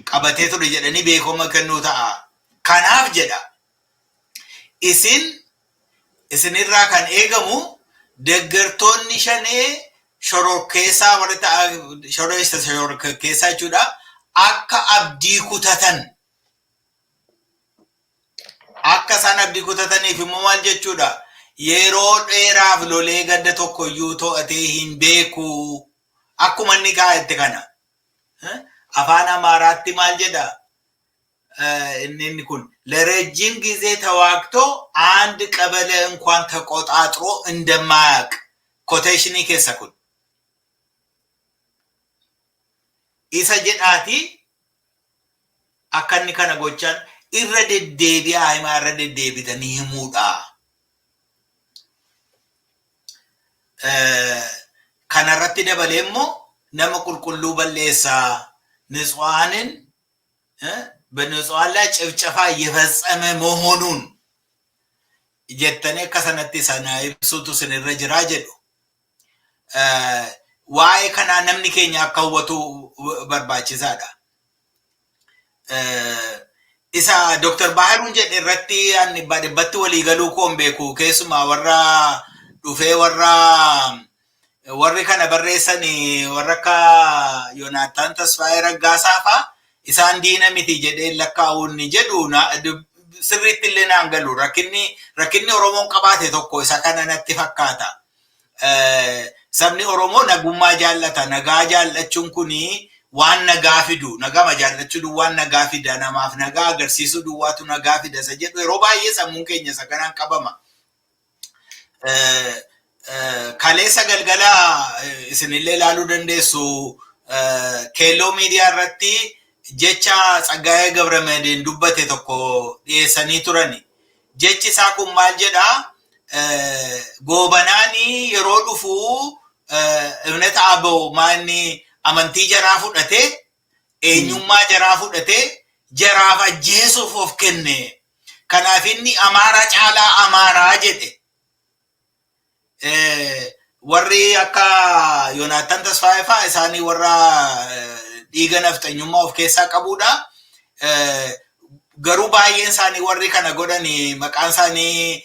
Qabatee ture jedhanii beekama kennuu ta'a. Kanaaf jedha. Isinirraa kan eegamu deeggartoonni shanee shororkeessaa shororkeessaa jechuudha. Akka abdii kutatan. Akka isaan abdii kutataniif immoo maal jechuudha? Yeroo dheeraaf lolee gadda tokko iyyuu to'atee hin beeku. Akkuma inni kaa'ette kana. Afaan Amaaraatti maal jedha? Inni kun ለረጅም ጊዜ ተዋግቶ አንድ ቀበሌ እንኳን ተቆጣጥሮ እንደማያውቅ ኮቴሽኒ ኬሳ kun isa jedhaati akkanni kana gochaan irra deddeebi'aa himaa irra deddeebitanii himuudha. Kanarratti dabalee immoo nama qulqulluu balleessaa ንጹሃንን በንጹሃን ላይ ጭፍጨፋ እየፈጸመ መሆኑን jettanii akka sanatti sana ibsuutu sinirra jiraa jedhu. Waa'ee kanaa namni keenya akka hubatu barbaachisaadha. Isa Dr. Baharun jedhe irratti ani dhibbatti walii galuu koon beeku keessumaa warra dhufee warri kana barreessanii warra akka Yoonaataan Tasfaayee Raggaasaa fa'aa isaan diina miti jedhee lakkaa'uun ni jedhu sirriitti illee naan galu. Rakkinni Oromoon qabaate tokko isa kana natti fakkaata. Sabni Oromoo nagummaa jaallata. Nagaa jaallachuun kuni waan nagaa fidu. Nagama jaallachuun waan nagaa fida. Namaaf nagaa agarsiisuu duwwaatu nagaa fida. Isa jedhu yeroo baay'ee sammuun keenya isa kanaan qabama. Kaleessa galgala isinillee ilaaluu dandeessu keelloo miidiyaa irratti jecha Tsaggaayee Gabramediin dubbate tokko dhiyeessanii turani. Jechi isaa kun maal jedhaa? Goobanaani yeroo dhufu ibnata aboo maanni amantii jaraa fudhate, eenyummaa jaraa fudhate, jaraaf ajjeesuuf of kenne. Kanaaf inni Amaaraa caalaa Amaaraa jedhe. Warri akka Yoonaataan Tasfaayee fa'aa isaanii warra dhiiga nafxanyummaa of keessaa qabudha. Garuu baay'een isaanii warri kana godhani maqaan isaanii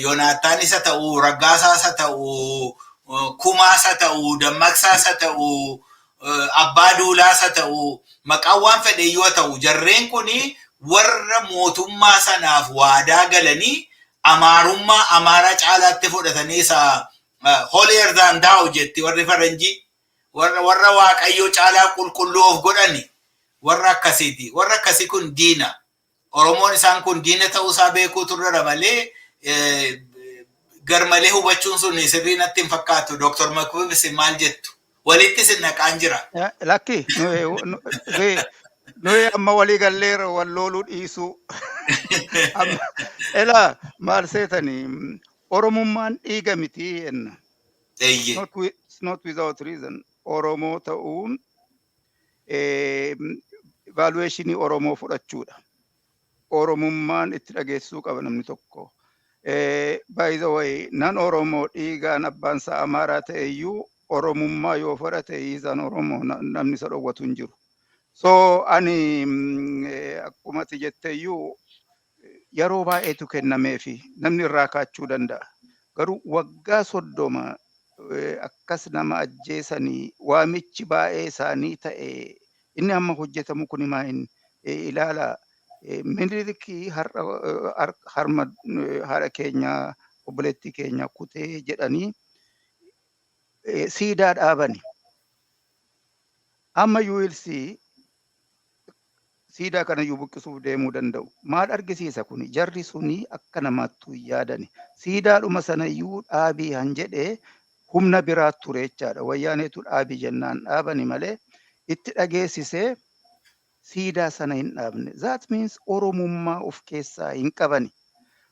Yoonaataan isa ta'u, Raggaasaa isa ta'u, Kumaa isa ta'u, Dammaqsaa isa ta'u, Abbaa Duulaa isa ta'u, maqaan waan fedhe yoo ta'u, jarreen kuni warra mootummaa sanaaf waadaa galanii Amaarummaa Amaaraa caalaatti fudhatanii isa holier than thou jetti warri faranjii. Warra Waaqayyoo caalaa qulqulluu of godhani warra akkasiiti. Warra akkasii kun diina. Oromoon isaan kun diina ta'uusaa beekuu turre malee garmalee hubachuun sun sirrii natti hin fakkaatu. Dr. Makbibis maal jettu? Walitti sinnaqaan jira. Lakki nuyi amma walii galleera wal looluu dhiisuu. Elaa maal seetanii Oromummaan dhiiga miti jenna. It's not without reason. Oromoo ta'uun evaluationii Oromoo fudhachuudha. Oromummaan itti dhageessuu qaba namni tokko. By the way, nan Oromoo dhiigaan abbaansaa Amaaraa ta'eyyuu Oromummaa yoo fudhate isaan Oromoo namni isa dhowwatu hin jiru. So ani akkuma jetteyyuu yeroo baay'eetu kennameefi namni irraa kaachuu danda'a. Garuu waggaa 30 akkas nama ajjeesanii waamichi baay'ee isaanii ta'e inni amma hojjetamu kun maal ilaala. Miniliki harma haadha keenya obboleettii keenya kutee jedhanii siidaa dhaabani. Amma you will see siidaa kana iyyuu buqqisuuf deemuu danda'u. Maal argisiisa kuni? Jarri suni akka namaattu yaadani. Siidaadhuma sana iyyuu dhaabii han jedhee humna biraa ture jechaadha. Wayyaaneetu dhaabii jennaan dhaabani malee itti dhageessisee siidaa sana hin dhaabne. That means Oromummaa of keessaa hin qabani.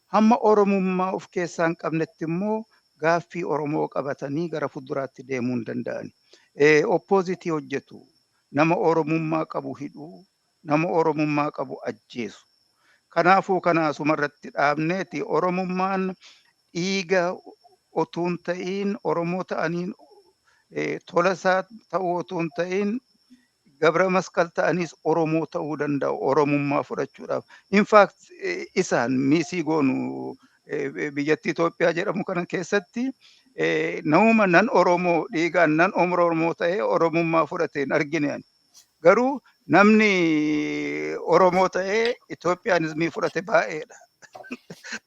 Hamma Oromummaa of keessaa hin qabnetti immoo gaaffii Oromoo qabatanii gara fuulduraatti deemuu hin danda'ani. Oppositii hojjetu. Nama Oromummaa qabu hidhuu. Nama Oromummaa qabu ajjeesu. Kanaafuu kanaasuma irratti dhaabneeti Oromummaan dhiiga otuun ta'in Oromoo ta'aniin tolasaa ta'uu otuun ta'in Gabra Masqal ta'anis Oromoo ta'uu danda'u Oromummaa fudhachuudhaaf. In fact isaan miisii goonu biyyattii Itoophiyaa jedhamu kana keessatti namuma nan Oromoo dhiigaan nan Oromoo ta'ee Oromummaa fudhateen argine. Garuu namni Oromoo ta'ee Itoophiyaanismii fudhate baay'eedha.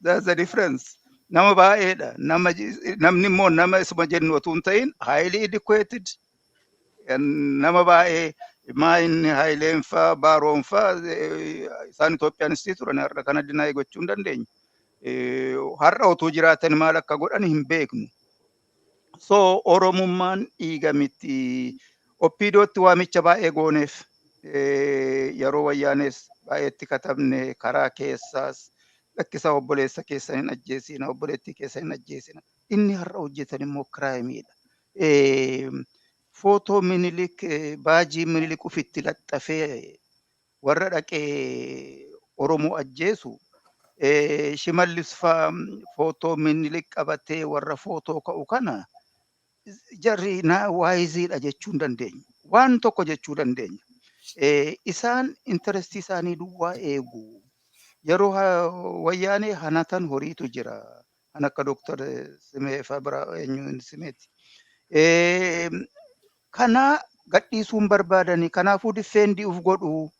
That's the difference. Nama baay'eedha. Namni immoo nama isuma jennu otuun ta'in highly educated. Nama baay'ee maayinni Haayileen fa'aa Baaroon fa'aa isaan Itoophiyaanistii turan har'a kana dinaa gochuu hin dandeenye. Har'a otuu jiraatan maal akka godhan hin beeknu. So Oromummaan dhiiga miti. Oppiidootti waamicha baay'ee gooneef yeroo wayyaanes baay'eetti katabne karaa keessaas lakkisa obboleessa keessa hin ajjeesina obboleettii keessa hin ajjeesina. Inni har'a hojjetan immoo kiraayimiidha. Footoo Minilik baajii Minilik ufitti laxxafee warra dhaqee Oromoo ajjeesu shimallis faa footoo minilik qabatee warra footoo ka'u kana jarri na waayiziidha jechuu hin dandeenya. Waan tokko jechuu dandeenya. Isaan intarestii isaanii duwwaa eegu. Yeroo wayyaanee hanatan horiitu jira. Kan akka Dooktar Simee Fabraa eenyuun Simeeti. Kana gadhiisuun barbaadanii kanaafuu difeendi uf godhu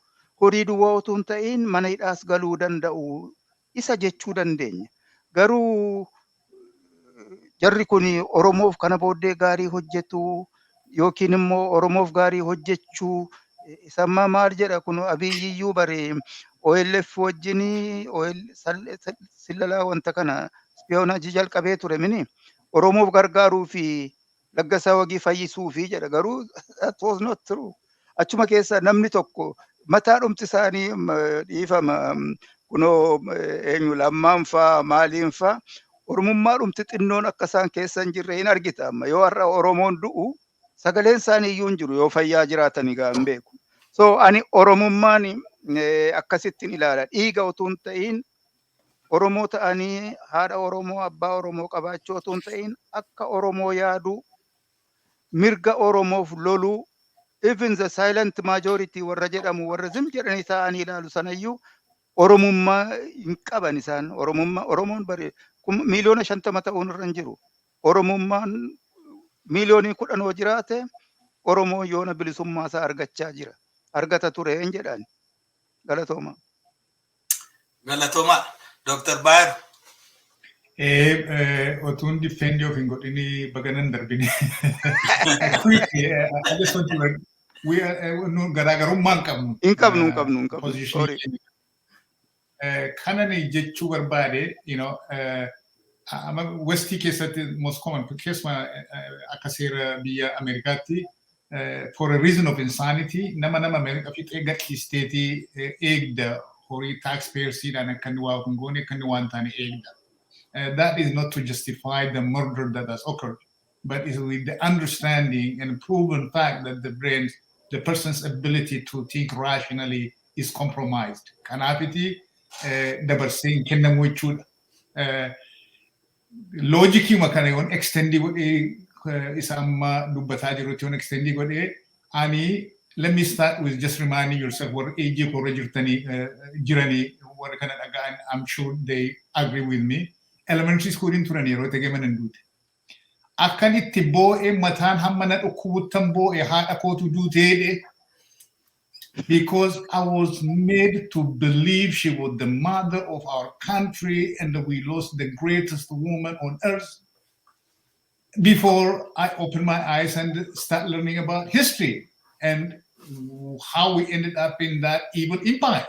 horii duwwaa otoo hin ta'in mana hidhaas galuu danda'u isa jechuu dandeenya. Garuu jarri kun Oromoof kana booddee gaarii hojjetu yookiin immoo Oromoof gaarii hojjechuu isamma maal jedha kun Abiyyiyyuu bare OLF wajjini sillalaa wanta kana spiyoonaajii jalqabee ture mini Oromoof gargaaruu fi Laggasaa Wagii fayyisuu fi jedha garuu that was not true. Achuma keessa namni tokko mataa dhumti isaanii dhiifama kunoo eenyu lammaan faa maaliin faa Oromummaa dhumti xinnoon akka isaan keessa hin jirre hin argita amma yoo har'a Oromoon du'u sagaleen isaanii iyyuu hin jiru yoo fayyaa jiraatan egaa hin beeku. So ani Oromummaan akkasittiin ilaala dhiiga otoo hin ta'in Oromoo ta'anii haadha Oromoo abbaa Oromoo qabaachuu otoo hin ta'in akka Oromoo yaadu mirga Oromoof loluu even the silent majority warra jedhamu warra zim jedhanii ta'anii ilaalu sanayyuu Oromummaa hin qaban isaan Oromoon bare miliyoona 50 ta'uun irra hin jiru. Oromummaan miliyoonii 10 yoo jiraate Oromoon yoona bilisummaa isaa argachaa jira. Argata ture hin jedhan. Galatooma. Galatooma. Dr. Bayero. Otuun defend of in godini baganan darbini. Quickly, I just want to we are no garaagarummaa hin qabnu. Sorry. Kanani jechuu barbaade, you know, Westii keessatti most common keessuma akka seera biyya Ameerikaatti for a reason of insanity nama Ameerikaa fixee gadhiisteetii eegda horii taxpayersiidhaan akka inni waa hin goone akka inni waan taane eegda. That is not to justify the murder that has occurred, but is with the understanding and proven fact that the person's ability to think rationally is compromised. Kanaafiti dabarsee kennamuu jechuudha. Loojikii makana yoon extendii godhee isa amma dubbataa jirutti yoon extendii godhee ani let me start with just reminding yourself warra eejii korra jiranii warra kana dhaga'an I'm sure they agree with me. Elementary school in turani yeroo ta'e gaman duute. Akkanitti boo'ee mataan hamma na dhukkubuttan boo'ee haadha kootu duuteedhe because I was made to believe she was the mother of our country and that we lost the greatest woman on earth before I opened my eyes and start learning about history and how we ended up in that evil empire.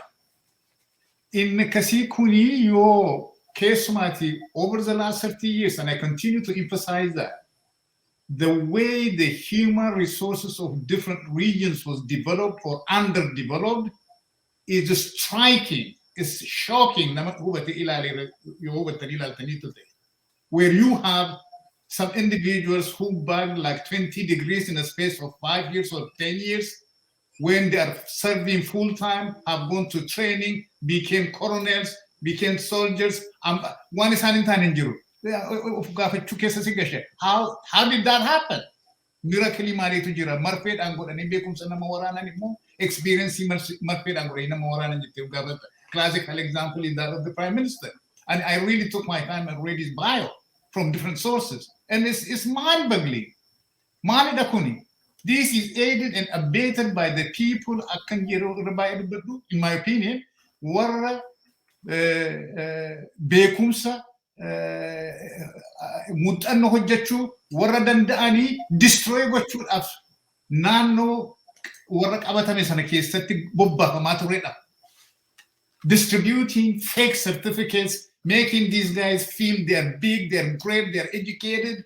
In Kasi Kuni, yo Kesumati, over the last 30 years, and I continue to emphasize that, the way the human resources of different regions was developed or underdeveloped is striking, is shocking. Where you have some individuals who bag like 20 degrees in a space of 5 years or 10 years, when they are serving full time, have gone to training, became colonels, became soldiers. One is in jiru. How did that happen? Miracle maritu jira. Marfed angoda ni bekumsa nama warana ni mo experience marfed angoda nama warana jitte ugabata. Classical example is that of the Prime Minister. And I really took my time and read his bio from different sources. And it's mind-boggling. Mani dakuni. This is aided and abetted by the people, in my opinion, warra beekumsa muuxannoo hojjechuu warra danda'anii destroy gochuudhaaf naannoo warra qabatame sana keessatti bobbaafamaa turedha. Distributing fake certificates, making these guys feel they're big, they're great, they're educated,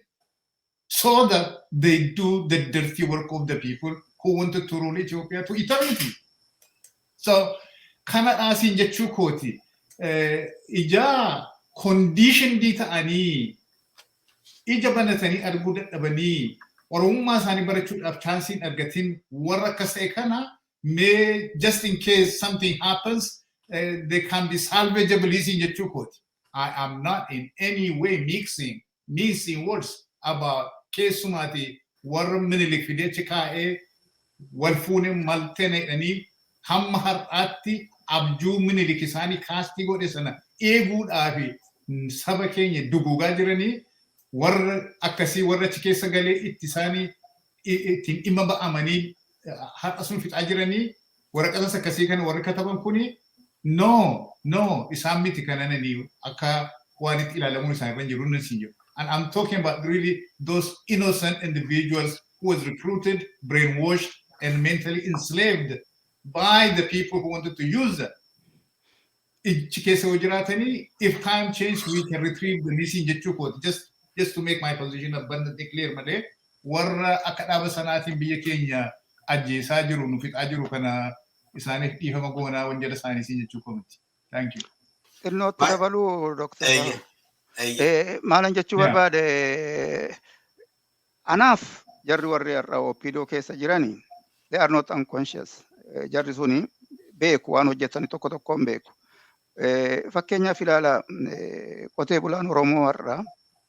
so that they do the dirty work of the people who wanted to rule Ethiopia to eternity. So, kana asin jechuu kooti. Ija condition di ta'anii ija banatanii arguu dadhabanii Oromummaa isaanii barachuudhaaf chaansiin argatiin warra akkas ta'e kana may just in case something happens they can be salvageable in jechukoti. I am not in any way mixing words about kesumati warra minilik fidechi kae walfune maltene ani hamma har'aatti abjuu minilik isaanii kaastii godhe sana eeguudhaafi saba keenya duguugaa jiranii warra akkasii warra achi keessa galee itti isaanii ittiin dhimma ba'amanii har'a sun fixaa jiranii waraqatas akkasii kana warra kataban kuni no isaan miti kanananii akka waan itti ilaalamuun isaan irra jiru nan siin jedhu. And I'm talking about really those innocent individuals who was recruited, brainwashed, and mentally enslaved by the people who wanted to use them. If time changes, we can retrieve the missing jechukot. Just to make my position abundantly clear, Male. Warra akadaba sanatin biya Kenya ajje sajiru nufit ajiru kana isani ifama gona wanjala sani sin jechukot. Thank you. Not dabalu Dr. Maalan jechuu barbaade anaaf jarri warri har'a opiidoo keessa jiranii they are not unconscious. Jarri suni beeku waan hojjetani tokko tokkoon beeku. Fakkeenyaaf ilaala qotee bulaan Oromoo har'a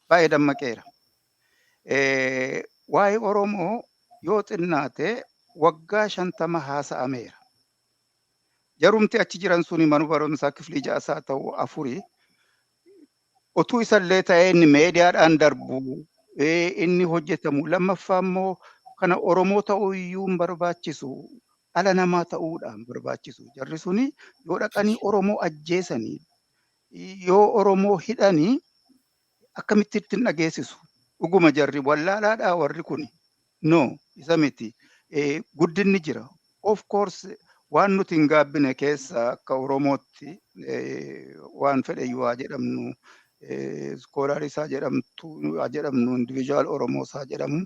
baay'ee dammaqeera. Waa'ee Oromoo yoo xinnaate waggaa 50 haasa'ameera. Jarumti achi jiran suni manu barumsaa kiflii ja'asaa ta'u afurii otuu isallee ta'ee inni meediyaadhaan darbu inni hojjetamu lammaffaa immoo kana Oromoo ta'uu iyyuu hin barbaachisu ala namaa ta'uudhaan barbaachisu. Jarri suni yoo dhaqanii Oromoo ajjeesanii yoo Oromoo hidhanii akkamitti ittiin dhageessisu. Dhuguma jarri wallaalaadhaa warri kuni. No, isa miti. Guddinni jira. Of course waan nuti hin gaabbine keessa akka Oromootti waan fedhe yoo jedhamnu skoolaarisaa jedhamnu individual Oromoosaa jedhamu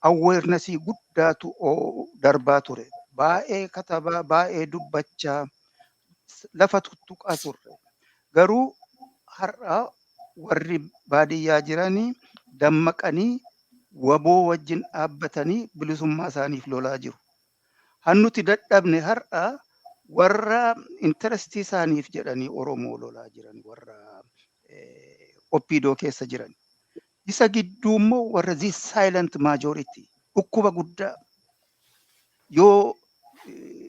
awarenessii guddaatu darbaa ture. Baay'ee katabaa baay'ee dubbachaa lafa tuttuqaa turre. Garuu har'a warri baadiyyaa jiranii dammaqanii waboo wajjin dhaabbatanii bilisummaa isaaniif lolaa jiru. Hannuti dadhabne har'a warra interestii isaaniif jedhanii Oromoo lolaa jiran warra opiidoo keessa jiran. Isa gidduu immoo warra this silent majority dhukkuba guddaa yoo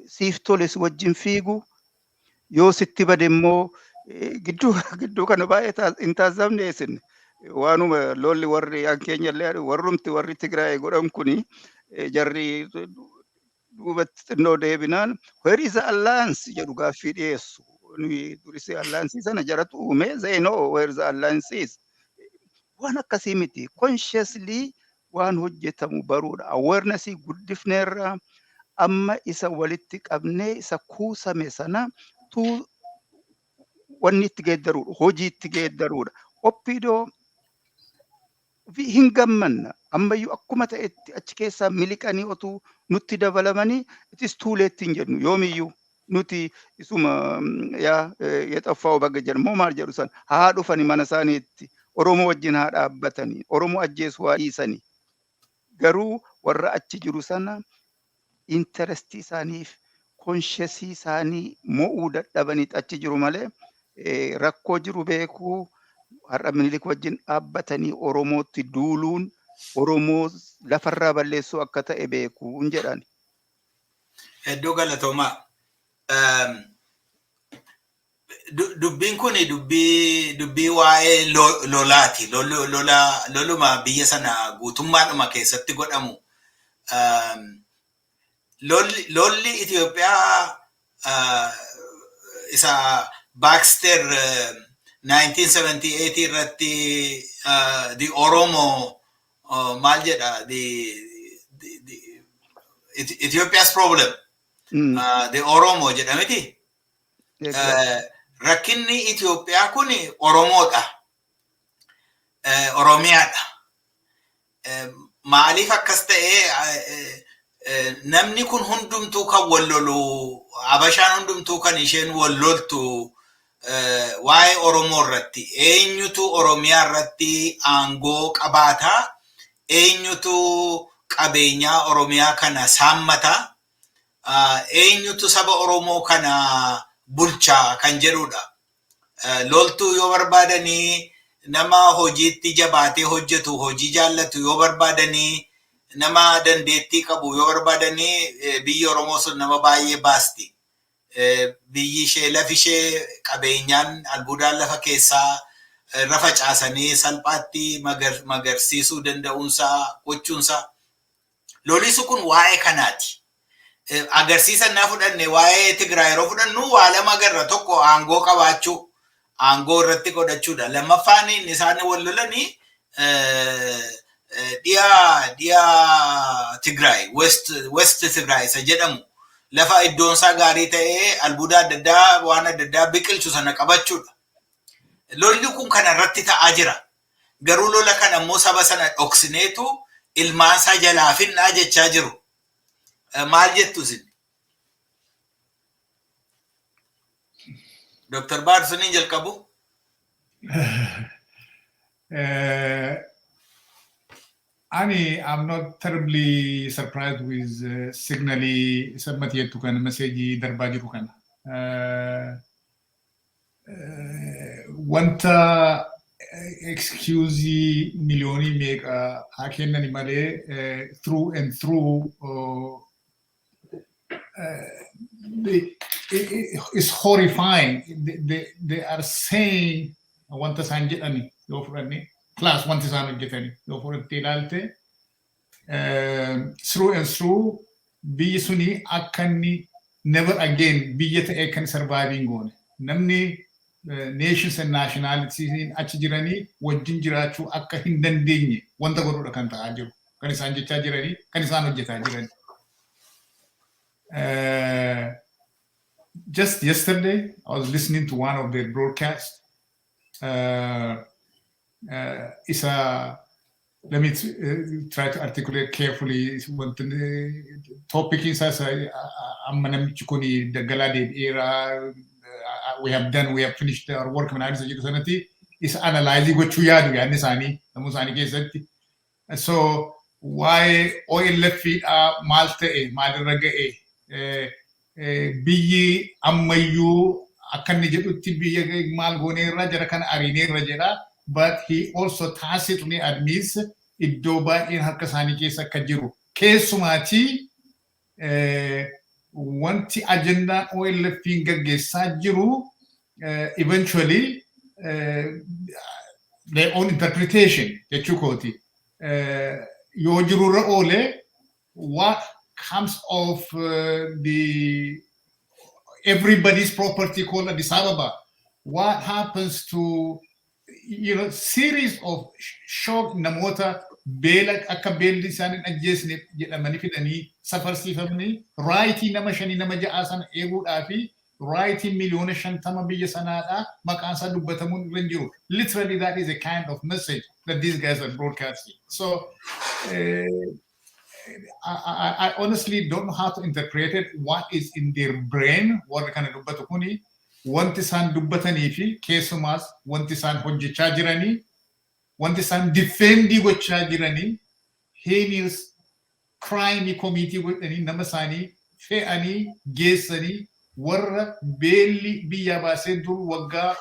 siif tole si wajjin fiigu yoo sitti bade immoo gidduu kana baay'ee hin taasifamne isin waanuma lolli warri hankeenya illee warrumti warri Tigraay godhan kuni jarri duubatti xinnoo deebinaan where is the alliance jedhu gaaffii dhiyeessu. Durisi alliance sana jaratu uume they know where the alliance is. Waan akkasii miti consciously waan hojjetamu baruudha. Awareness guddifneerra amma isa walitti qabnee isa kuusame sana tu wanni itti geeddaruudha hojii itti geeddaruudha. Opiidoo hin gammanna ammayyuu akkuma ta'etti achi keessaa miliqanii otuu nutti dabalamanii it is too late hin jedhu yoomiyyuu nuti isuma yaxaffaa baga jedhamu maal jedhu san haa dhufanii mana isaaniitti Oromoo wajjin haa dhaabbatanii Oromoo ajjeesuu haa dhiisanii. Garuu warra achi jiru sana interestii isaaniif consciousii isaanii mo'uu dadhabanii achi jiru malee rakkoo jiru beekuu har'a minilik wajjin dhaabbatanii Oromootti duuluun Oromoo lafarraa balleessuu akka ta'e beekuun jedhan. Hedduu galatoomaa. Dubbiin kun dubbii waa'ee lolaati. Loluma biyya sana guutummaadhuma keessatti godhamu. Lolli Itoophiyaa isa Baxter 1978 irratti the Oromoo maal jedha the Ethiopia's problem the Oromoo jedhameti. Rakkinni Itoophiyaa kun Oromoodha. Oromiyaadha. Maaliif akkas ta'ee namni kun hundumtuu kan wal lolu Habashaan hundumtuu kan isheen wal loltu waa'ee Oromoo irratti eenyutu Oromiyaa irratti aangoo qabaata eenyutu qabeenyaa Oromiyaa kana saammata eenyutu saba Oromoo kana bulchaa kan jedhudha. Loltuu yoo barbaadanii nama hojiitti jabaatee hojjetu hojii jaallatu yoo barbaadanii nama dandeettii qabu yoo barbaadanii biyyi Oromoo sun nama baay'ee baasti. Biyyi ishee lafi ishee qabeenyaan albuudaan lafa keessaa rafa caasanii salphaatti magarsiisuu danda'uunsaa gochuunsaa. Lolisu kun waa'ee kanaati. Agarsiisa naa fudhanne waa'ee Tigraay yeroo fudhannu waa lama agarra tokko aangoo qabaachuu. Aangoo irratti godhachuudha. Lammaffaan inni isaan wal lolanii dhiyaa Tigraay, West Tigraay isa jedhamu lafa iddoonsaa gaarii ta'ee albuuda adda addaa waan adda addaa biqilchu sana qabachuudha. Lolli kun kana irratti ta'aa jira. Garuu lola kana immoo saba sana dhoksineetu ilmaansaa jalaa finnaa jechaa jiru. Maal jettu isin? Dr. Barsuni jalqabu. I'm not terribly surprised with signally sammati yettu kana message darbaa jiru kana. Wanta excuse milioni meeqa haa kennani malee through and through it's horrifying. They are saying, I want to sign Jetani, your friend, class one to sign Jetani, your friend Tilalte, through and through, be Suni, Akani, never again, be yet a can surviving on. Namni nations and nationalities in Achijirani, what Jinjirachu, Akka Hindandini, one the Guru Kantaju, Kanisan Jetajirani, Kanisano Jetajirani. Just yesterday, I was listening to one of their broadcasts. Let me try to articulate carefully. What the topic is, the Galadid era, we have finished our work on is analyzing what we are doing. So, why oil left feet are Malte, Madarage, biyyi ammayyuu akka inni jedhutti biyya maal gooneerra jara kana ariineerra jedha, but he also tacitly admits iddoo baay'een harka isaanii keessa akka jiru. Keessumaati wanti ajandaan OLF'n gaggeessaa jiru eventually their own interpretation jechuu kooti. Yoo jirurra oole what comes of the everybody's property called Addis Ababa. What happens to series of shock namota bela akka belli isanin ajjeesne jedhamanii fidanii safarsifamni raayitii nama shanii nama ja'a sana eeguudhaa fi raayitii miliyoona 50 biyya sanaadha maqaan isaa dubbatamuun irra jiru. Literally that is a kind of message that these guys are broadcasting. So I honestly don't know how to interpret it, what is in their brain, what kind of dubbatu kuni, wanti isaan dubbatanii fi keessumaas wanti isaan hojjechaa jiranii, wanti isaan defendii gochaa jiranii, heinous crime committee godhanii nama isaanii fe'anii geessanii warra beelli biyya baasee dur waggaa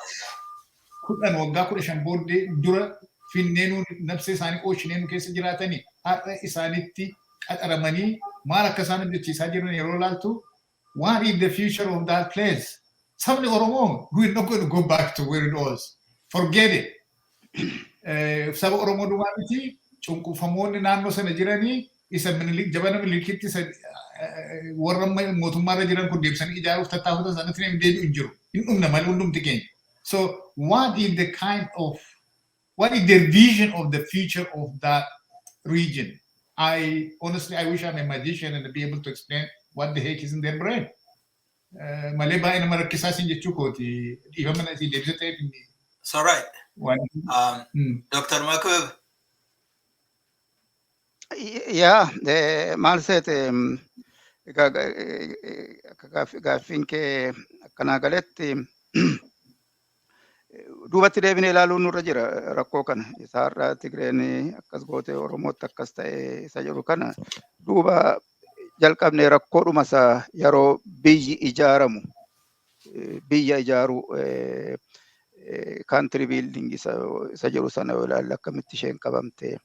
15 booddee dura finneenu nafsa isaanii ooshineenu keessa jiraatanii har'a isaanitti qaxaramanii maal akka isaan hojjechiisaa jiran yeroo laaltu, what is the future of that place? Somebody Oromoo, we're not going to go back to where it was. Forget it. Saba Oromoo duwwaa miti cunqurfamoonni naannoo sana jiranii isa jabana milikitti warra mootummaarra jiran kun deebisanii ijaaruuf tattaafatan sanatti namni deebi'u hin jiru. Hin dhumna malee hundumti keenya. So what is their vision of the future of that region? I honestly wish I'm a magician and to be able to explain what the heck is in their brain. Malee baay'ee nama rakkisaa siin jechuu kooti. Dhiifama na siin deebisa ta'eef inni. It's all right. Dr. Makub. Yeah, maal seete gaaffiin kee akkanaa galetti duubatti deebinee ilaaluun nurra jira rakkoo kana. Isaarraa Tigreen akkas gootee Oromootti akkas ta'e isa jedhu kana duuba jalqabnee rakkoodhuma isaa yeroo biyyi ijaaramu biyya ijaaruu country building isa jedhu sana yoo ilaalle akkamitti isheen qabamte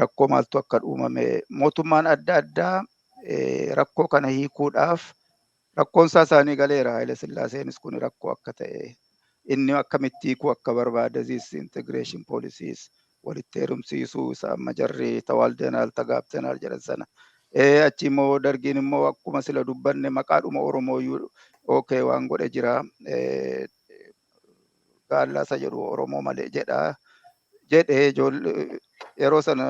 rakkoo maaltu akka uumame mootummaan adda addaa rakkoo kana hiikuudhaaf rakkoon isaanii galeera. Haile Sillaaseenis kun rakkoo akka ta'e inni akkamitti hiikuu akka barbaade integration policies walitti heerumsiisuu isa amma jarri tawaaldenaal tagaabtenaal jedhan sana. Achi immoo dargiin immoo akkuma sila dubbanne maqaadhuma Oromoo okay waan godhe jira. Gaallasa jedhu Oromoo malee jedhee yeroo sana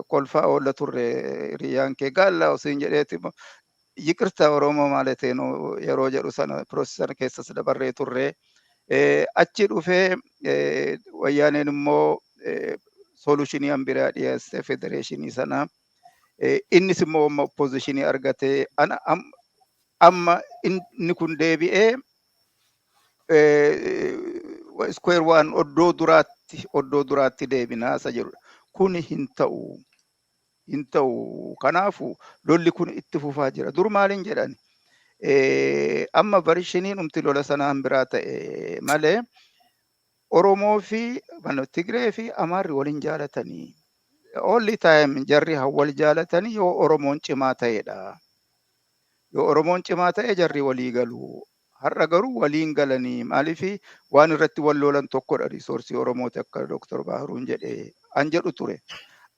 kolfaa oolla turre riyyaan kee gaallaa osiin jedheeti yiqirta Oromoo maaleteen yeroo jedhu sana piroosesar keessas dabarree turre. Achi dhufee wayyaaneen immoo solutionii hambiraa dhiyeesse federeeshinii sana. Innis immoo oppositionii argatee amma inni kun deebi'ee square one oddoo duraatti deebinaa isa jedhudha. Kun hin ta'u. Kanaafu lolli kun itti fufaa jira. Dur maaliin jedhan amma vershiniin umti lola sanaan biraa ta'e malee Oromoo fi Tigree fi Amaarri waliin jaalatanii. Only time jarri wal jaalatanii yoo Oromoon cimaa ta'edha. Yoo Oromoon cimaa ta'e jarri walii galu. Har'a garuu waliin galanii maaliif waan irratti wal lolan tokkodha risoorsii Oromooti akka Dr. Baharuun jedhee an jedhu ture.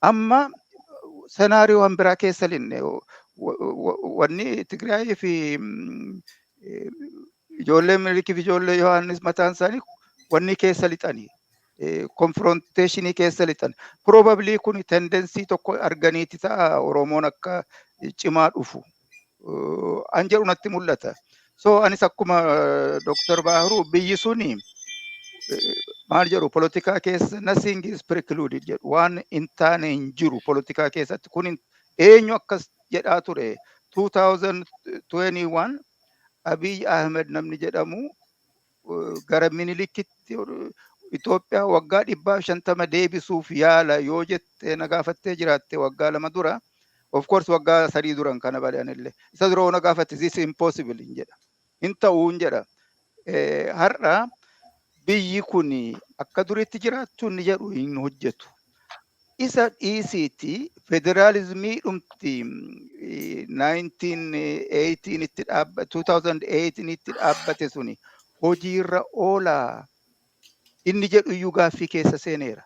Amma senaariyoo hambiraa keessa linne wanni Tigraay fi ijoollee Minilikii fi ijoollee Yohaannis mataan isaanii wanni keessa lixanii confrontationii keessa lixan. Probably kun tendency tokko arganiiti ta'a Oromoon akka cimaa dhufu. An jedhu natti mul'ata. So anis akkuma Dr. Baharuu biyyi suni maal jedhu politikaa keessa nothing is precluded jedhu waan hin taane hin jiru politikaa keessatti kun eenyu akkas jedhaa ture 2021 Abiy Ahmed namni jedhamu gara Minilikitti Itoophiyaa waggaa 150 deebisuuf yaala yoo jette na gaafattee jiraatte waggaa 2 dura. Of course waggaa 3 duran kana balanillee isa dura na gaafatte this is impossible hin jedha. Hin ta'uu hin jedha. Har'a biyyi kun akka duriitti jiraattu ni jedhu hin hojjetu. Isa dhiisiiti federalizimii dhumti 2018 itti dhaabbate suni hojiirra oolaa. Inni jedhu iyyuu gaaffii keessa seeneera.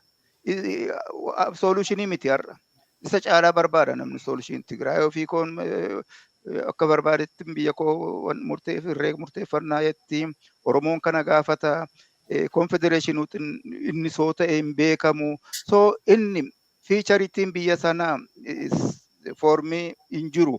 Solutionii miti har'a. Isa caalaa barbaada namni solution Tigraay ofii koon akka barbaadetti biyya koo murteeffannaa yetti Oromoon kana gaafata confederation inni soo ta'e hin beekamu. So inni featureittiin biyya sana formii hin jiru.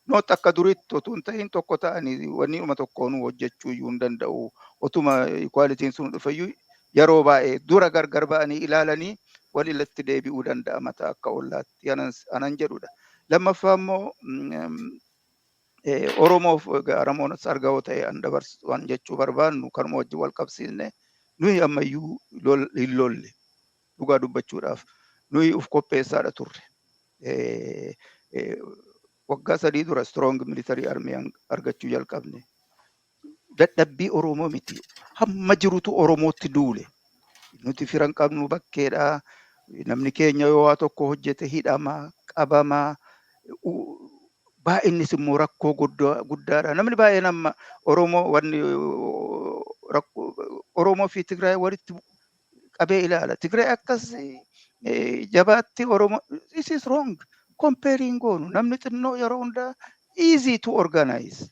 Not akka duriitti otoo hin ta'in tokko ta'anii wanni uma tokkoon hojjechuu iyyuu hin danda'u. Otuma equalitiin sun dhufayyuu yeroo baay'ee dura gargar ba'anii ilaalanii walirratti deebi'uu danda'a mataa akka ollaatti anan jedhudha. Lammaffaa immoo Oromoof Oromoonis argaa ta'e an dabarsu waan jechuu barbaannu kanuma wajjin wal qabsiisne nuyi ammayyuu hin lolle dhugaa dubbachuudhaaf nuyi uf qopheessaadha turre. Waggaa 3 dura strong military army argachuu jalqabne. Dadhabbii Oromoo miti. Hamma jirutu Oromootti duule. Nuti firan qabnu bakkeedha. Namni keenya yoo waa tokko hojjete hidhama, qabama. Baay'innis immoo rakkoo guddaadha. Namni baay'een amma Oromoo fi Tigraay walitti qabee ilaala. Tigraay akkas jabaatti Oromoo this is wrong. Comparing goonu namni xinnoo yeroo hundaa easy to organize.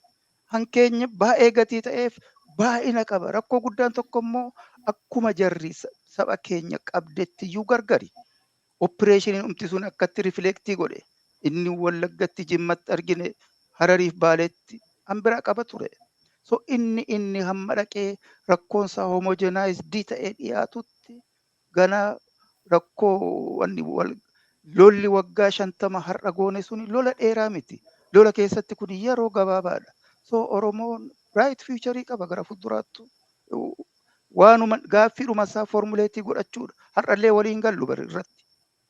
Hankeenya baay'ee gatii ta'eef baay'ina qaba. Rakkoo guddaan tokko immoo akkuma jarri saba keenya qabdetti iyyuu gargari. Opereeshiniin umti sun akkatti rifleektii godhe. Inni Wallaggatti Jimmatti argine Harariif Baaleetti hanbira qaba ture. So inni hamma dhaqee rakkoonsaa homogenized ta'ee dhiyaatutti gana rakkoo lolli waggaa 50 har'a goone suni lola dheeraa miti. Lola keessatti kun yeroo gabaabaadha. So Oromoon right future qaba gara fuulduraatti. Waanuma gaaffiidhuma isaa formuleetii godhachuudha. Har'allee waliin gallu bari irratti.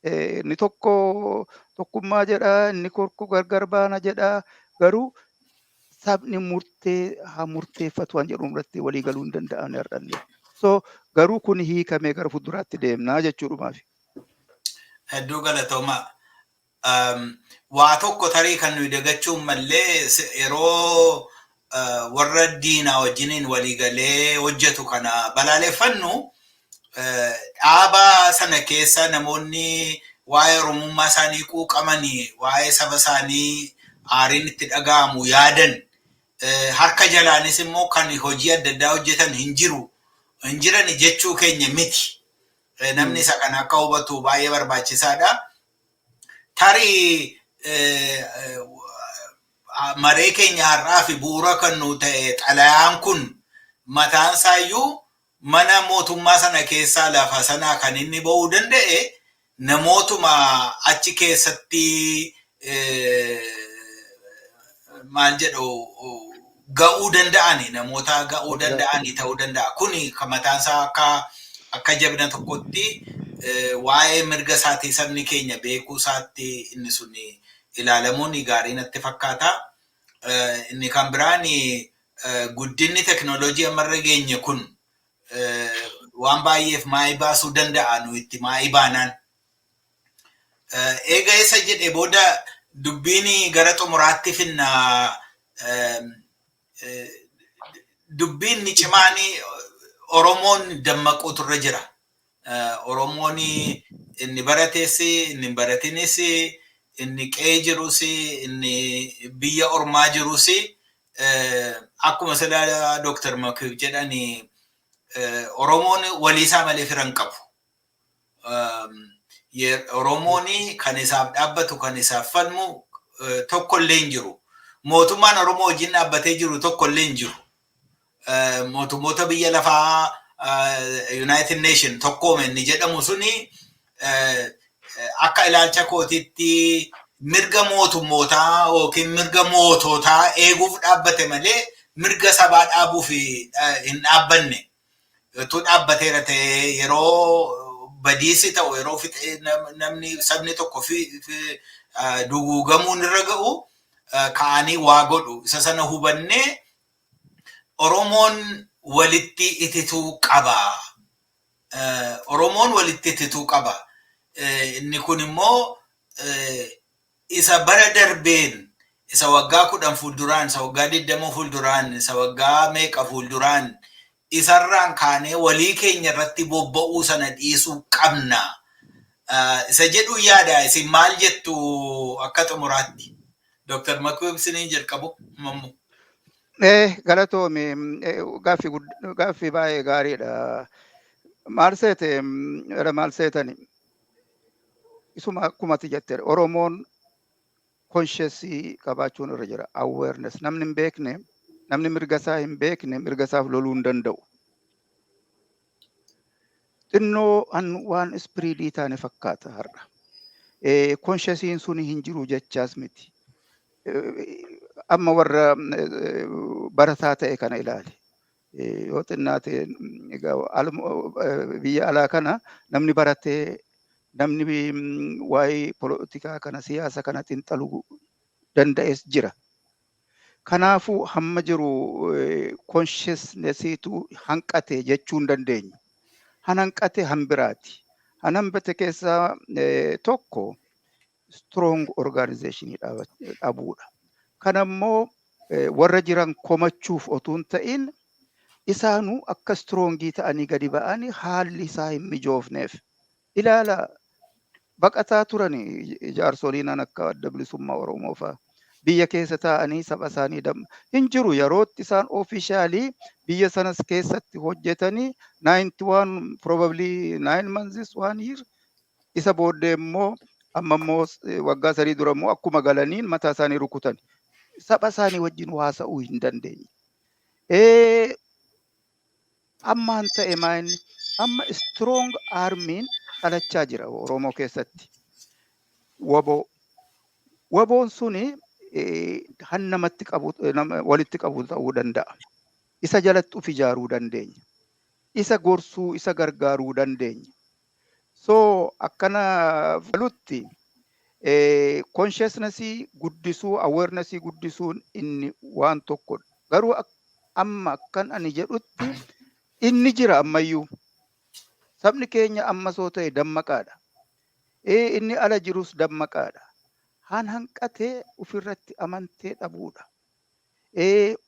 Inni tokkummaa jedha, inni korku gargar baana jedha. Garuu sabni murteeffatu waan jedhu irratti walii galuu hin danda'an irrallee. So garuu kun hiikamee gara fuulduraatti deemnaa jechuudhumaaf. Hedduu galatoomaa. Waa tokko tarii kan nuyi dagachuun mallee yeroo warra diinaa wajjiniin waliigalee hojjetu kana balaaleffannu dhaaba sana keessa namoonni waa'ee Oromummaa isaanii quuqamanii waa'ee saba isaanii aariin itti dhaga'amu yaadan harka jalaanis immoo kan hojii adda addaa hojjetan hin jiran jechuu keenya miti. Namni isa kana akka hubatu baay'ee barbaachisaadha. Tarii maree keenya har'aa fi bu'uura kan nu ta'e xalayaan kun mataan isaayyuu mana mootummaa sana keessaa lafa sanaa kan inni ba'uu danda'e namootuma achi keessatti maal jedhu ga'uu danda'ani, namoota ga'uu danda'ani ta'uu danda'a. Kuni kan mataan isaa akka jabina tokkotti waa'ee mirga isaatii sabni keenya beekuu isaatti inni sun ilaalamuun gaarii natti fakkaata. Inni kan biraan guddinni teknooloojii ammarra geenye kun waan baay'eef maa'ii baasuu danda'a nu itti maa'ii baanaan. Eega isa jedhe booda dubbiin gara xumuraatti finna dubbiin ni cimaanii Oromoon dammaquutu irra jira. Oromoon inni barates, inni baratinis, inni qe'ee jirus, inni biyya ormaa jirus akkuma sila Dr. Makiif jedhani Oromoon waliisaa malee firan qabu. Oromoon kan isaaf dhaabbatu, kan isaaf falmu tokkollee hin jiru. Mootummaan Oromoo wajjin dhaabbatee jiru tokkollee hin jiru. Mootummoota biyya lafaa United Nation tokkoome inni jedhamu suni akka ilaalcha kootiitti mirga mootummootaa yookiin mirga moototaa eeguuf dhaabbate malee mirga sabaa dhaabuuf hin dhaabbanne. Utuu dhaabbateera ta'e yeroo badiisi ta'u yeroo namni sabni tokko duguugamuun irra ga'u ka'anii waa godhu. Isa sana hubannee Oromoon walitti itituu qaba. Oromoon walitti itituu qaba. Inni kun immoo isa bara darbeen, isa waggaa 10 fuulduraan, isa waggaa 20 fuulduraan, isa waggaa meeqa fuulduraan isarraan kaanee walii keenya irratti bobba'uu sana dhiisuu qabna. Isa jedhu yaada. Isin maal jettu akka xumuraatti? Dr. Makiif isiniin jalqabu mammu. Galatoomi gaaffii baay'ee gaariidha. Maal seetani? Isuma akkumatti jette Oromoon consciously qabaachuun irra jira. Awareness. Namni hin beekne, namni mirga isaa hin beekne mirga isaaf loluu hin danda'u. Xinnoo waan ispiriidii taane fakkaata har'a. Consciousiin sun hin jiru jechaas miti. Amma warra barataa ta'e kana ilaali. Yoo xinnaate biyya alaa kana namni baratee namni waa'ee poolitikaa kana siyaasa kana xiinxaluu danda'es jira. Kanaafuu hamma jiru consciousnessiitu hanqate jechuu hin dandeenyu. Hanqate hambiraati. Hanqate keessaa tokko strong organization dhabuudha. Kanammoo warra jiran komachuuf otuu hin ta'in isaanuu akka strongii ta'anii gadi ba'anii haalli isaa hin mijoofneef. Ilaala baqataa turani jaarsoliin akka adda bilisummaa Oromoo fa'a. Biyya keessa taa'anii saba isaanii hin jiru yerootti isaan officially biyya sanas keessatti hojjetanii 91 probably 9 months 1 year isa booddee immoo amma immoo waggaa 3 dura immoo akkuma galaniin mataa isaanii rukutan. Saba isaanii wajjin haasa'uu hin dandeenye. Ammaan ta'e maayini amma strong armiin dhalachaa jira Oromoo keessatti. Waboon suni namatti qabu walitti qabu ta'uu danda'a. Isa jalatti uf ijaaruu dandeenya. Isa gorsuu, isa gargaaruu dandeenya. So akkana falutti consciousness guddisuu awareness guddisuun inni waan tokkodha. Garuu amma kan ani jedhutti inni jira ammayyuu. Sabni keenya amma soo ta'e dammaqaadha. Inni ala jirus dammaqaadha. Han hanqatee ofirratti amantee dhabuudha.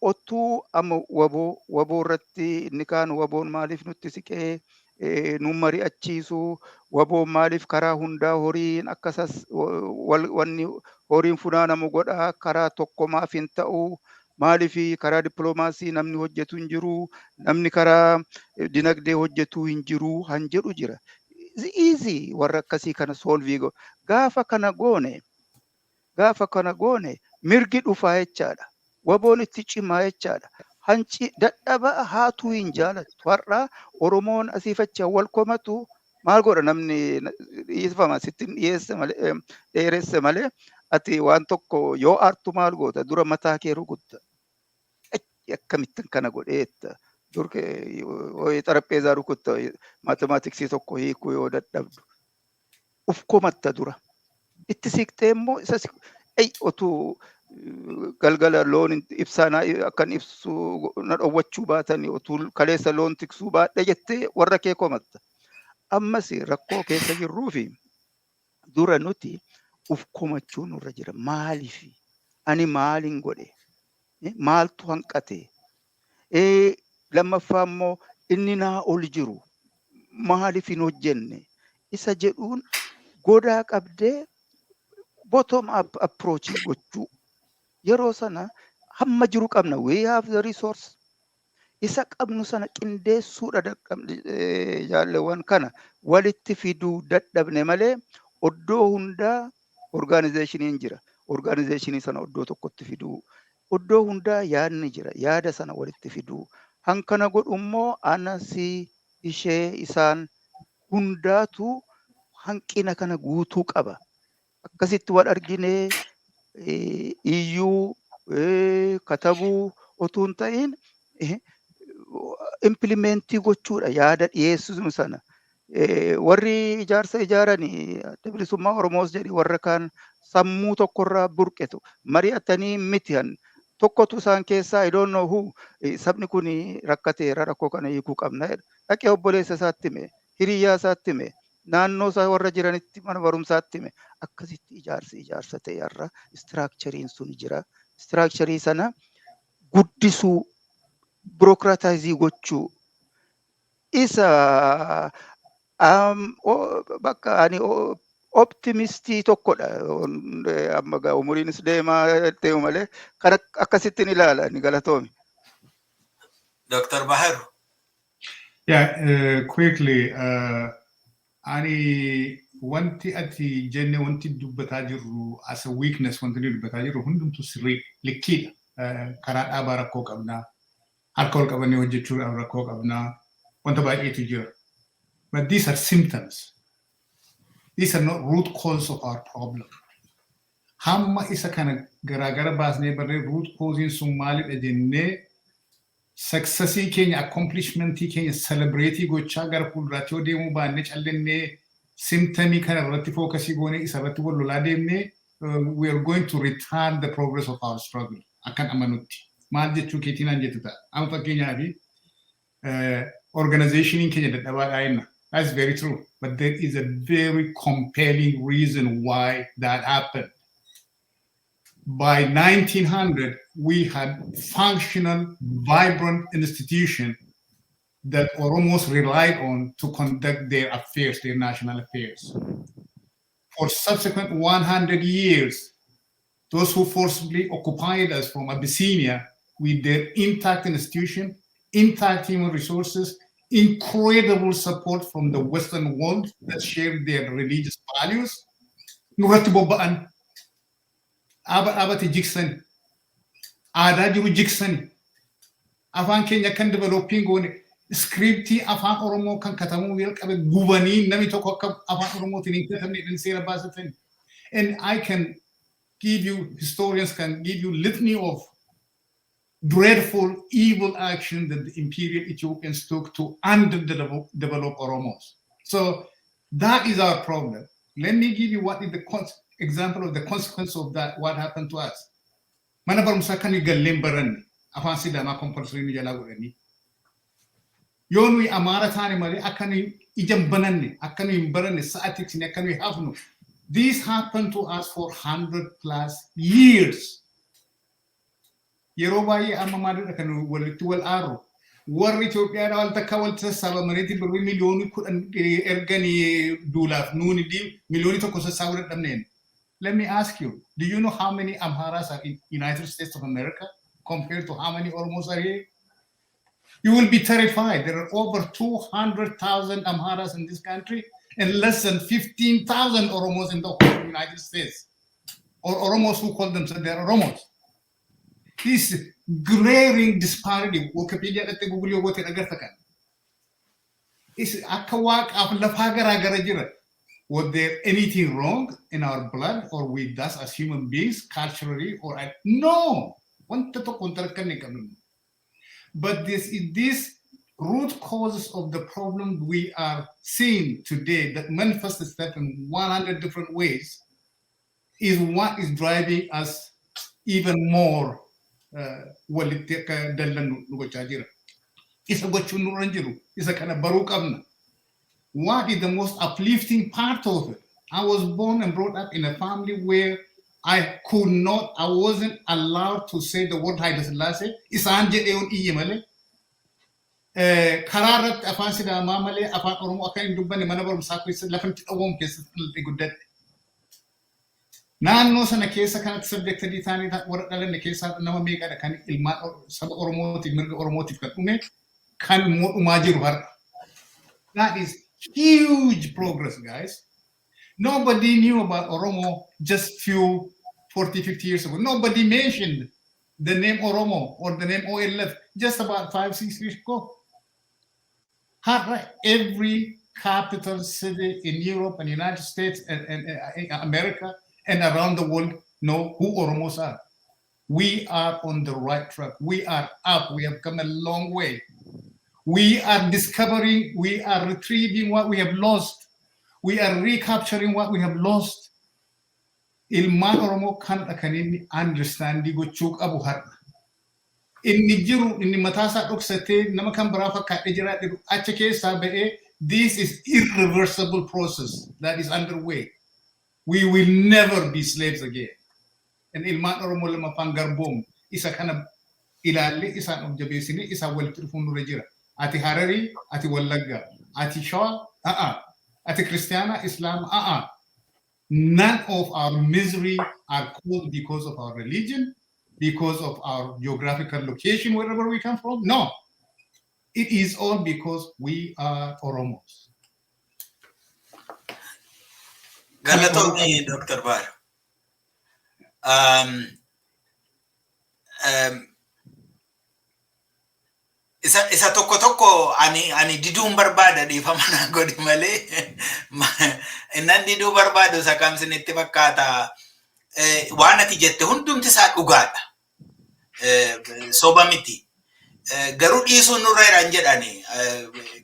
Ottuu amma waboo irratti inni kaan waboon maaliif nutti siqee nu mari'achiisu waboon maaliif karaa hundaa horiin akkasas wanni horiin funaanamu godhaa karaa tokkomaaf hin ta'u maaliif karaa dippiloomaasii namni hojjetu hin jiru namni karaa dinagdee hojjetu hin jiru han jedhu jira. Easy warra akkasii kana solvii go gaafa kana goone mirgi dhufaa jechaadha. Waboon itti cimaa jechaadha. Hanci dadhabaa haatuu hin jaalattu. Har'a Oromoon asiifacha wal komatu maal godha namni dhiyeeffama sittin dhiyeesse malee dheeresse malee ati waan tokko yoo aartu maal goota dura mataa kee rukutta. Akkamittiin kana godheetta. Durke xarapheezaa rukutta maatimaatiksii tokko hiikuu yoo dadhabdu. Uf komatta dura. Itti siqtee immoo isa otuu galgala loon ibsaanaa akkan ibsu na dhowwachuu baatanii otuu kaleessa loon tiksuu baadhe jettee warra kee komatta. Ammas rakkoo keessa jirruu fi dura nuti uf komachuu nurra jira. Maaliif? Ani maalin godhe? Maaltu hanqate? Lammaffaa immoo inni naa ol jiru maaliif hin hojjenne? Isa jedhuun godaa qabdee bottom up approach gochuu. Yeroo sana hamma jiru qabna. We have the resource. Isa qabnu sana qindeessuudha jaalleewwan kana walitti fiduu dadhabne malee oddoo hundaa organizationin jira. Organizationii sana oddoo tokkotti fiduu. Oddoo hundaa yaadni jira. Yaada sana walitti fiduu. Hankana godhu immoo anasi ishee isaan hundaatu hanqina kana guutuu qaba. Akkasitti wal arginee iyyuu katabuu otuu hin ta'in implementii gochuudha yaada dhiyeessuu sana. Warri ijaarsa ijaaranii bilisummaa Oromoos jedhi warra kaan sammuu tokkorraa burqetu mari'atanii mitihan tokkotu isaan keessaa I don't know who sabni kun rakkateera rakkoo kana hiikuu qabna jedha. Dhaqee obboleessa isaatti hime hiriyyaa isaatti hime naannoo isaa warra jiranitti mana barumsaatti hime akkasitti ijaarsa ta'e har'a istiraakchariin sun jira. Istiraakcharii sana guddisuu birokraataayizii gochuu isa bakka ani optimistii tokkodha. Amma umuriinis deemaa ta'e malee kan akkasittiin ilaala ni galatoomi. Dr. Baharu. Yeah, quickly. Ani wanti ati jenne wanti dubbataa jirru as a weakness wanti dubbataa jirru hundumtu sirrii likkiidha. Karaa dhaabaa rakkoo qabnaa. Harka ol qabannee hojjechuudhaaf rakkoo qabnaa. Wanta baay'eetu jira. But these are symptoms. These are not root cause of our problem. Hamma isa kana garagara baasnee barree root cause sun maalidha jennee successii keenya accomplishmentii keenya celebratii gochaa gara fuulduraatti yoo deemuu baannee callennee symptomii kana irratti fookasii goonee isa irratti wal lolaa deemnee we are going to retard the progress of our struggle. Akkan amanutti. Maal jechuu keetiin jettu ta'a. Amma fakkeenyaaf organizationiin keenya dadhabaadhaa jenna. That's very true. But there is a very compelling reason why that happened. By 1900, we had functional, vibrant institutions that Oromos relied on to conduct their affairs, their national affairs. For subsequent 100 years, those who forcibly occupied us from Abyssinia with their intact institution, intact human resources, incredible support from the Western world that shared their religious values. Nurratti bobba'an abati jiksan aadaa jiru jiksan afaan keenya kan developing goone scriptii afaan Oromoo kan katamuu jalqabe gubanii namni tokko akka afaan Oromootiin hin katabne dhan seera baasatan. And I can give you, historians can give you litany of dreadful, evil action that the imperial Ethiopians took to underdevelop Oromos. So that is our problem. Let me give you what is the example of the consequence of that, what happened to us. Mana barumsa kan galleen baranne afaan Sidaamaa compulsory nu jalaa godhanii. Yoo nuyi Amaara taane malee akka nuyi ijaan bananne akka nuyi hin baranne sa'aatiitiin akka nuyi hafnu. This happened to us for 100+ years. Yeroo baay'ee amma maalidha kan walitti wal aaru. Warri Itoophiyaadhaa wal takka wal sassaabamaniiti birrii miliyoonii 10 erganii duulaaf nuuni miliyoonii tokko sassaabuu dadhabneen. Let me ask you, do you know how many Amharas are in United States of America compared to how many Oromos are here? You will be terrified. There are over 200,000 Amharas in this country and less than 15,000 Oromos in the whole United States. Or Oromos who call themselves they're Oromos. This glaring disparity, Wikipedia at the Google what is akawak of lafagara. Was there anything wrong in our blood or with us as human beings, culturally, or no? But this root causes of the problem we are seeing today that manifests itself in 100 different ways is what is driving us even more. What is the most uplifting part of it? I was born and brought up in a family where I wasn't allowed to say the word Haile Selassie. Isaan jedhee on iyye malee. Karaa irratti afaan Sidaamaa malee afaan Oromoo akka hin dubbanne mana barumsaa keessa lafatti dhawwamu keessatti guddadhe. Naannoo sana keessa kanatti subjectedii taanii warra dhalanne keessaa nama meeqadha kan ilmaan saba Oromootiif mirga Oromootiif kan dhume kan immoo dhumaa jiru har'a. That is huge progress, guys. Nobody knew about Oromo just few 40, 50 years ago. Nobody mentioned the name Oromo or the name OLF just about 5, 6 years ago. Every capital city in Europe and United States and America and around the world know who Oromos are. We are on the right track. We are up. We have come a long way. We are discovering, we are retrieving what we have lost. We are recapturing what we have lost. Ilmaan Oromoo kan inni understanding gochuu qabu har'a. Inni jiru, inni mataasaa dhoksatee nama kan biraa fakkaatee jiraadhe achi keessaa ba'ee this is irreversible process that is underway. We will never be slaves again. And ilmaan Oromoo lamaffaan garboom isa kana ilaalle isaan of jabeessine isaan walitti dhufuun nurra jira. Ati Harari, ati Wallagga, ati Shawa, ati Christiana, Islam, None of our misery are caused because of our religion, because of our geographical location, wherever we come from. No. It is all because we are Oromos. Galatoni, Dr. Bar. Isa tokko ani diduun barbaada dhiifama na godhi malee innan diduu barbaadu isa kamsinitti fakkaata waan ati jette hundumti isaa dhugaadha soba miti garuu dhiisuun nurra jiran jedhani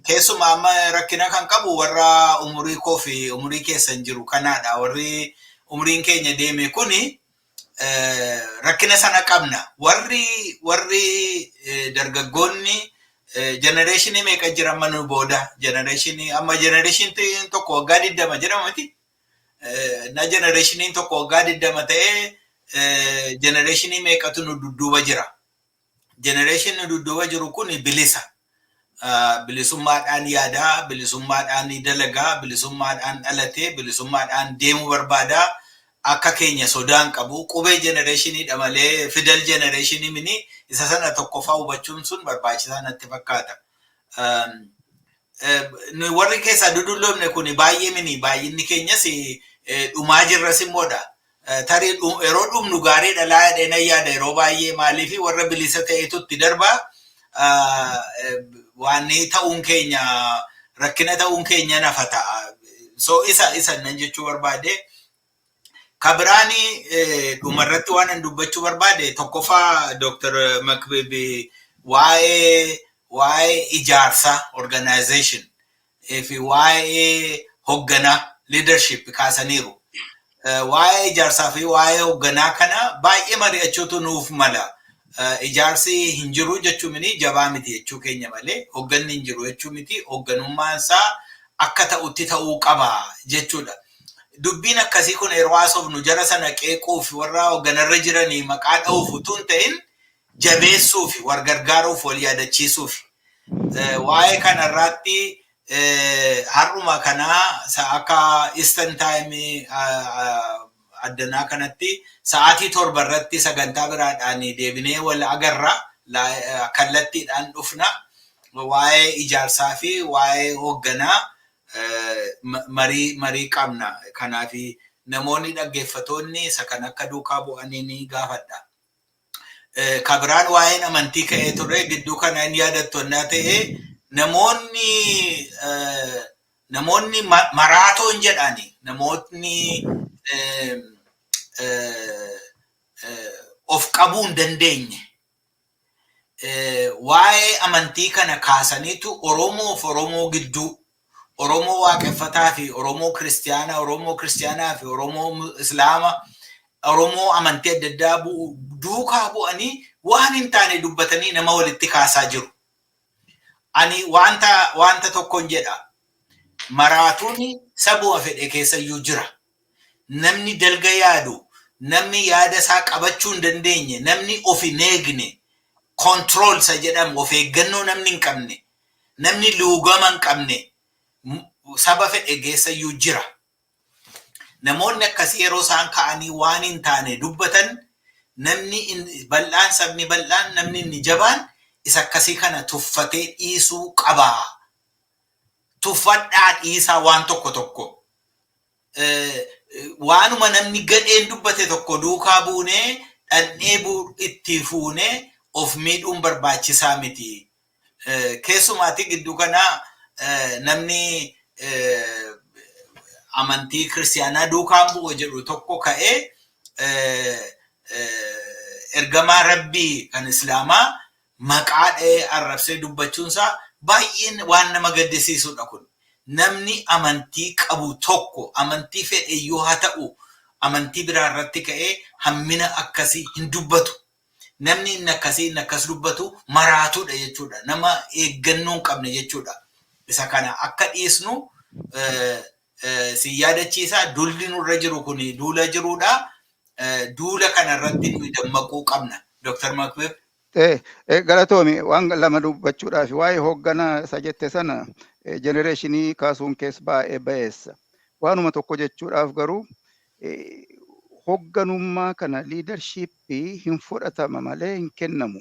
keessumaa amma rakkina kan qabu warra umurii koo fi umurii keessan jiru kanaadha warri umuriin keenya deeme kuni rakkina sana qabna warri dargaggoonni generation meeqa jira manu booda generation amma generation tokko waggaa 20 jedhama miti na generation tokko waggaa 20 ta'e generation meeqatu nu dudduuba jira generation nu dudduuba jiru kun bilisa bilisummaadhaan yaada bilisummaadhaan dalagaa bilisummaadhaan dhalate bilisummaadhaan deemu barbaada akka keenya sodaan qabu qubee generation dha malee fidel generation mini isa sana tokkoffaa hubachuun sun barbaachisaa natti fakkaata nu warri keessa dudulloomne kun baay'ee mini baay'inni keenyas dhumaa jirras immoodha tarii yeroo dhumnu gaarii dhalaa dheena yaada yeroo baay'ee maaliif warra bilisa ta'etutti darba waan ta'uun keenya rakkina ta'uun keenya nafata so isa nan jechuu barbaade Kabrani dhumarratti waan an dubbachuu barbaade tokkoffaa Dr. Makbebe why ijaarsa organization if why hoggana leadership kaasaniiru waa'ee ijaarsaa fi waa'ee hoogganaa kana baay'ee mari'achuutu nuuf mala. Ijaarsi hin jiru jechuun miti jabaa miti jechuu keenya malee hoogganni hin jiru jechuun miti hoogganummaan isaa akka ta'utti ta'uu qaba jechuudha. Dubbiin akkasii kun yeroo haasofnu jara sana qeequuf warra hoogganarra jiranii maqaa dha'uuf utuu hin ta'in jabeessuuf wal gargaaruuf wal yaadachiisuuf. Waa'ee kanarratti har'uma kanaa akka Eastern Time addanaa kanatti sa'aatii 7 irratti sagantaa biraadhaan deebinee wal agarra kallattiidhaan dhufna waa'ee ijaarsaa fi waa'ee hoogganaa marii qabna. Kanaaf namoonni dhaggeeffatoonni isa kan akka duukaa bu'anii ni gaafadha. Kabiraan waa'een amantii ka'ee ture gidduu kana hin yaadattoonnaa ta'e namoonni maraatoon jedhani namoonni of qabuu hin dandeenye waa'ee amantii kana kaasaniitu Oromoo gidduu Oromoo waaqeffataa fi Oromoo kiristiyaanaa fi Oromoo islaama Oromoo amantii adda addaa duukaa bu'anii waan hin taane dubbatanii nama walitti kaasaa jiru. Ani wanta tokkon jedha. Maraatuun sabuma fedhe keessayyuu jira. Namni dalga yaadu, namni yaada isaa qabachuu hin dandeenye, namni of hin eegne, control isa jedhamu of eeggannoo namni hin qabne, namni luugama hin qabne saba fedhe keessayyuu jira. Namoonni akkasii yeroo isaan ka'anii waan hin taane dubbatan namni bal'aan sabni bal'aan namni inni jabaan isa akkasii kana tuffatee dhiisuu qaba. Tuffadhaa dhiisaa waan tokko. Waanuma namni gadheen dubbate tokko duukaa buunee dhandhee itti fuunee of miidhuun barbaachisaa miti. Keessumaatti gidduu kana namni amantii kiristiyaanaa duukaan bu'u jedhu tokko ka'ee ergamaa rabbii kan islaamaa maqaa dha'ee arrabsee dubbachuunsaa baay'een waan nama gaddisiisudha kun. Namni amantii qabu tokko amantii fedheyyuu haa ta'u amantii biraa irratti ka'ee hammina akkasii hin dubbatu. Namni inni akkasii inni akkas dubbatu maraatuudha jechuudha. Nama eeggannoo hin qabne jechuudha. Isa kana akka dhiisnu si yaadachiisa. Duulli nurra jiru kun duula jiruudha. Duula kana irratti nuyi dammaquu qabna. Dr. Makbib. Galatoomi waan lama dubbachuudhaaf waa'ee hoogganaa isa jette sana genereeshinii kaasuun keessa baay'ee ba'eessa. Waanuma tokko jechuudhaaf garuu hoogganummaa kana liidarshiippii hin fudhatama malee hin kennamu.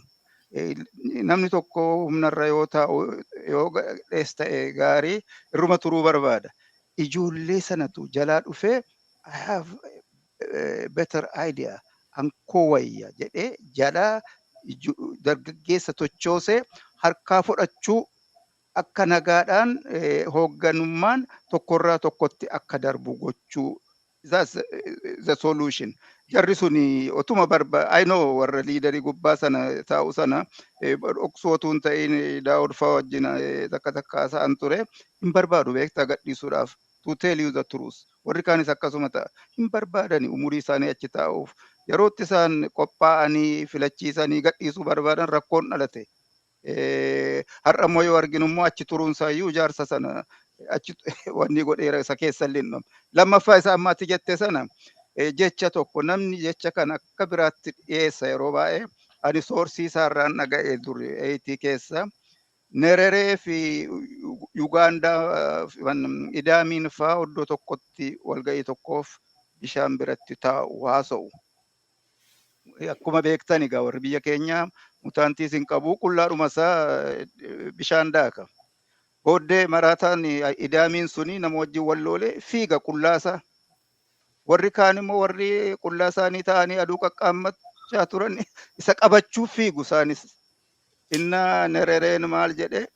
Namni tokko humnarra yoo taa'u yoo gadhees ta'e gaarii irruma turuu barbaada. Ijoollee sanatu jalaa dhufee I have a better idea ankoo wayya jedhee jalaa dargaggeessa tochoosee harkaa fudhachuu akka nagaadhaan hoogganummaan tokkorraa tokkotti akka darbu gochuu. That's the solution. Jarri suni otuma I know warra liidarii gubbaa sana taa'u sana dhoksootuun ta'in Daawud fa'aa wajjin takka haasa'an ture hin barbaadu beektaa gadhiisuudhaaf. To tell you the truth. Warri kaanis akkasuma ta'a. Hin barbaadani umurii isaanii achi taa'uuf. Yerootti isaan qophaa'anii filachiisanii gadhiisuu barbaadan rakkoon dhalate. Har'a immoo yoo arginu immoo achi turuunsaayyuu ijaarsa sana achi wanni godheera isa keessa illee. Lammaffaa isaa ammaatti jette sana jecha tokko namni jecha kana akka biraatti dhiyeessa yeroo baay'ee ani soorsii isaarraan dhaga'ee ture eeyitii keessa. Nereree fi Ugaandaa idaamiin fa'aa iddoo tokkotti walga'ii tokkoof bishaan biratti taa'u haasa'u. Akkuma beektan egaa warri biyya keenyaa mutaantiis hin qabu qullaadhuma isaa bishaan daaka. Booddee maraataan idaamiin suni nama wajjin wal loolee fiiga qullaasaa. Warri kaan immoo warri qullaa isaanii ta'anii aduu qaqqaammachaa turan isa qabachuu fiigu isaanis. Inna nerereen maal jedhe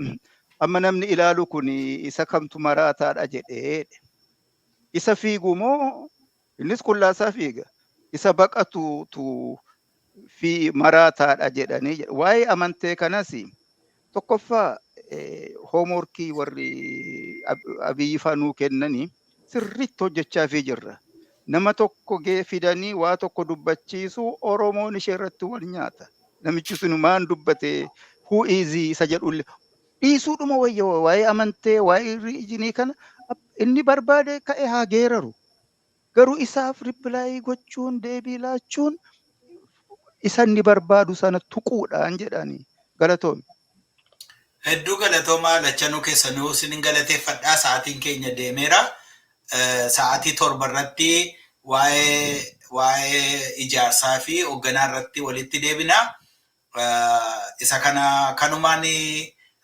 amma namni ilaalu kun isa kamtu maraataadha jedhee isa fiigu moo innis qullaasaa fiiga isa baqatu fi maraataadha jedhanii waa'ee amantee kanas tokkoffaa hoomworkii warri abiyyi fanuu kennanii sirriitti hojjechaa fi jirra. nama tokko fidanii waa tokko dubbachiisu Oromoon ishee irratti wal nyaata. Namichi sun maan dubbate who is he isa jedhulle dhiisuudhuma wayya waa'ee amantee waa'ee riijinii kana inni barbaade ka'e haa geeraru. Garuu isaaf rippilaayi gochuun deebii laachuun isa inni barbaadu sana tuquudhaan jedhanii galatoomi. Hedduu galatoomaa lachanuu keessanuu sinin galateeffadhaa sa'aatiin keenya deemeera. Sa'aatii 7 irratti waa'ee ijaarsaa fi hoogganaa irratti walitti deebina. Isa kana kanumaan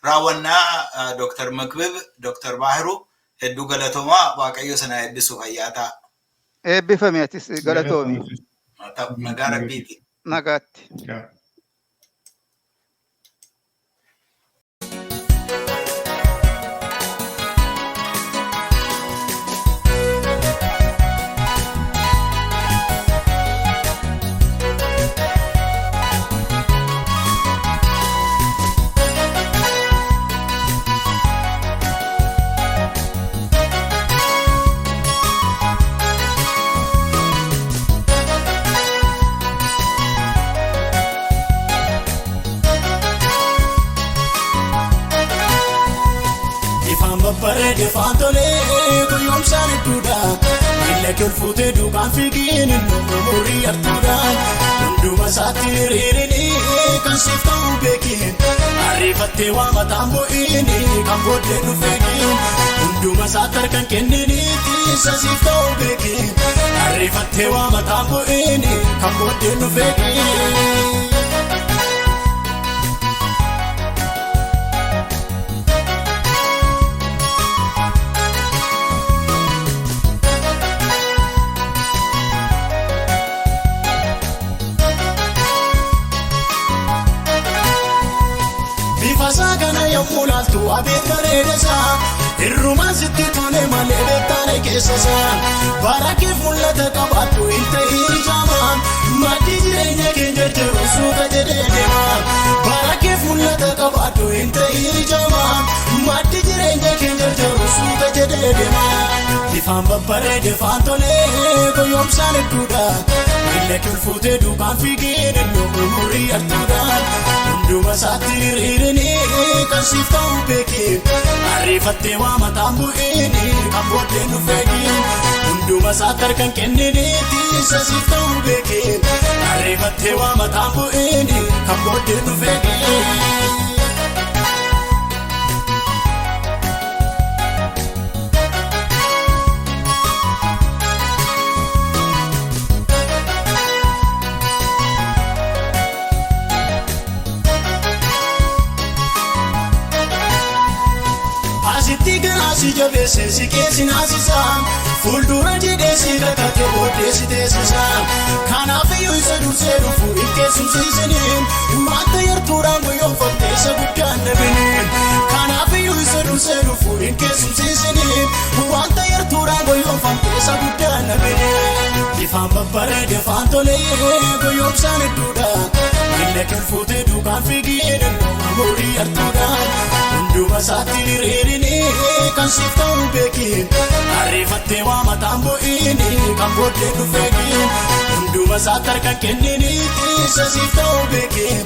raawwannaa Dr. Makbib, Dr. Bahiru hedduu galatoomaa Waaqayyo sana eebbisu fayyaa ta'a. Eebbifame atis galatoomi. Nagaa rabbiiti. Nagaatti. Barede fantole kuyom sani tuda ille kul fute du kan figin no muri artuda undu masati ririni kan sifta ubekin arifate wa matambo ini kan bodde nu fekin undu masatar kan kenini tisa sifta ubekin arifate wa matambo ini kan bodde nu fekin. Mulatu abet bareedasa irruma sitti tole malee beektaane keessasa barake mul'ata qabaatu inte hiijama maddi jireenya keenya jiru suuta jedhee deema barake mul'ata qabaatu inte hiijama maddi jireenya keenya jiru suuta jedhee deema ifaan babbareede faantolee goyoomsaan hedduudha ille kulfuutee duukaan fiigeen iddoo umurii artuudha hunduma saatti riirini kan sifta ubekin arifate wa matambu ini kan bodde nu fekin hunduma satar kan kennini tisa sifta ubekin arifate wa matambu ini kan bodde nu fekin. Si jabese si kesin asisa fuldura jide si kakate bodde si tesisa kanafi yu isa durseru fu ikesum sisinin mata yartura ngoyon fakte sa guddan nabinin kanafi yu isa durseru fu ikesum sisinin mata yartura ngoyon fakte sa guddan nabinin ifaan babbareede faantole goyoom sana duudha ille kulfute duukaan fiigeen muri artuudha hunduma saatti riirini kan sifta ubekin arifate wa matambo ini kan bodde nu fekin hunduma satar kan kennini tisa sifta ubekin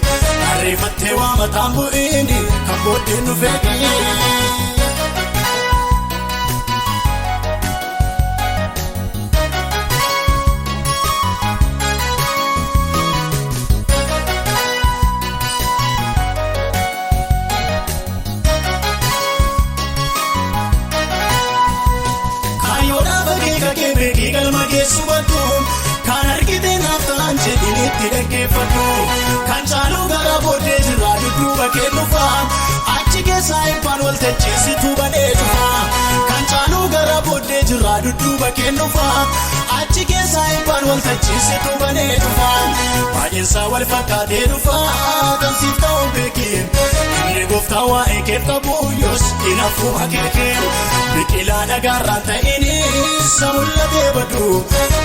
arifate wa matambo ini kan bodde nu fekin. Kan argite naftaan jedhinitti dhaggeeffadhu kan caaluu gara booddee jirraa dudduuba kennuufa achi keessaa impaan waltajjiisituu banee dhufa kan caaluu gara booddee jirraa dudduuba kennuufa achi keessaa impaan waltajjiisituu banee dhufa baay'insaa wal fakkaatee dhufa kan siif ta'u beekin inni gooftaa waa'ee kee qabu yoos inaafuu akeekeen biqilaa dhagaarraan ta'ini isa mul'atee badu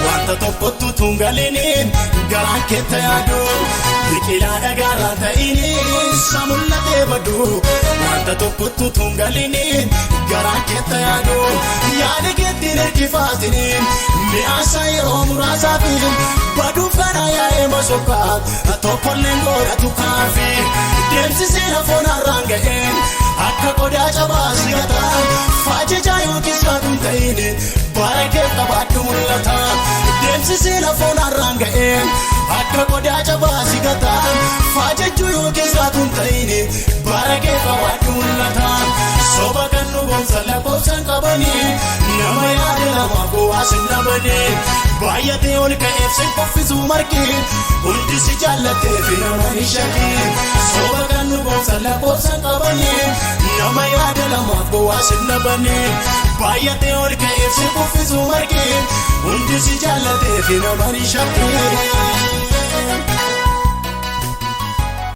wanta tokkottu tungaliniin garaan keetta yaadu biqilaa dhagaarraan ta'ini isa mul'atee badu wanta tokkottu tungaliniin garaa keetta yaadu yaada keettiin hirkifaatiniin mi'aasa yeroo muraasaaf baduuf kana yaa'ee masokkaa tokkolleen godhatu kaafi deemsisee lafoon har'aan ga'een akka qodaa cabaa sigataa faajajaa yookiis kaatuun ta'ini bara kee qabaadhu mul'ata deemsisee lafoon har'aan ga'een akka qodaa cabaa sigataa faajajuu yookiis kaatuun ta'ini bara kee qabaadhu mul'ata soba kan nu goomsa lakkoofsan qabanii nama yaada lama bu'aas hin dhabanii baay'atee ol ka'eef sin qoffisuu margee hundi si jaallatee fi nama hin shakkii soba kan nu goomsa lakkoofsan qabanii nama yaada lama bu'aas hin dhabanii baay'atee ol ka'eef sin qoffisuu margee hundi si jaallatee fi nama hin shakkii.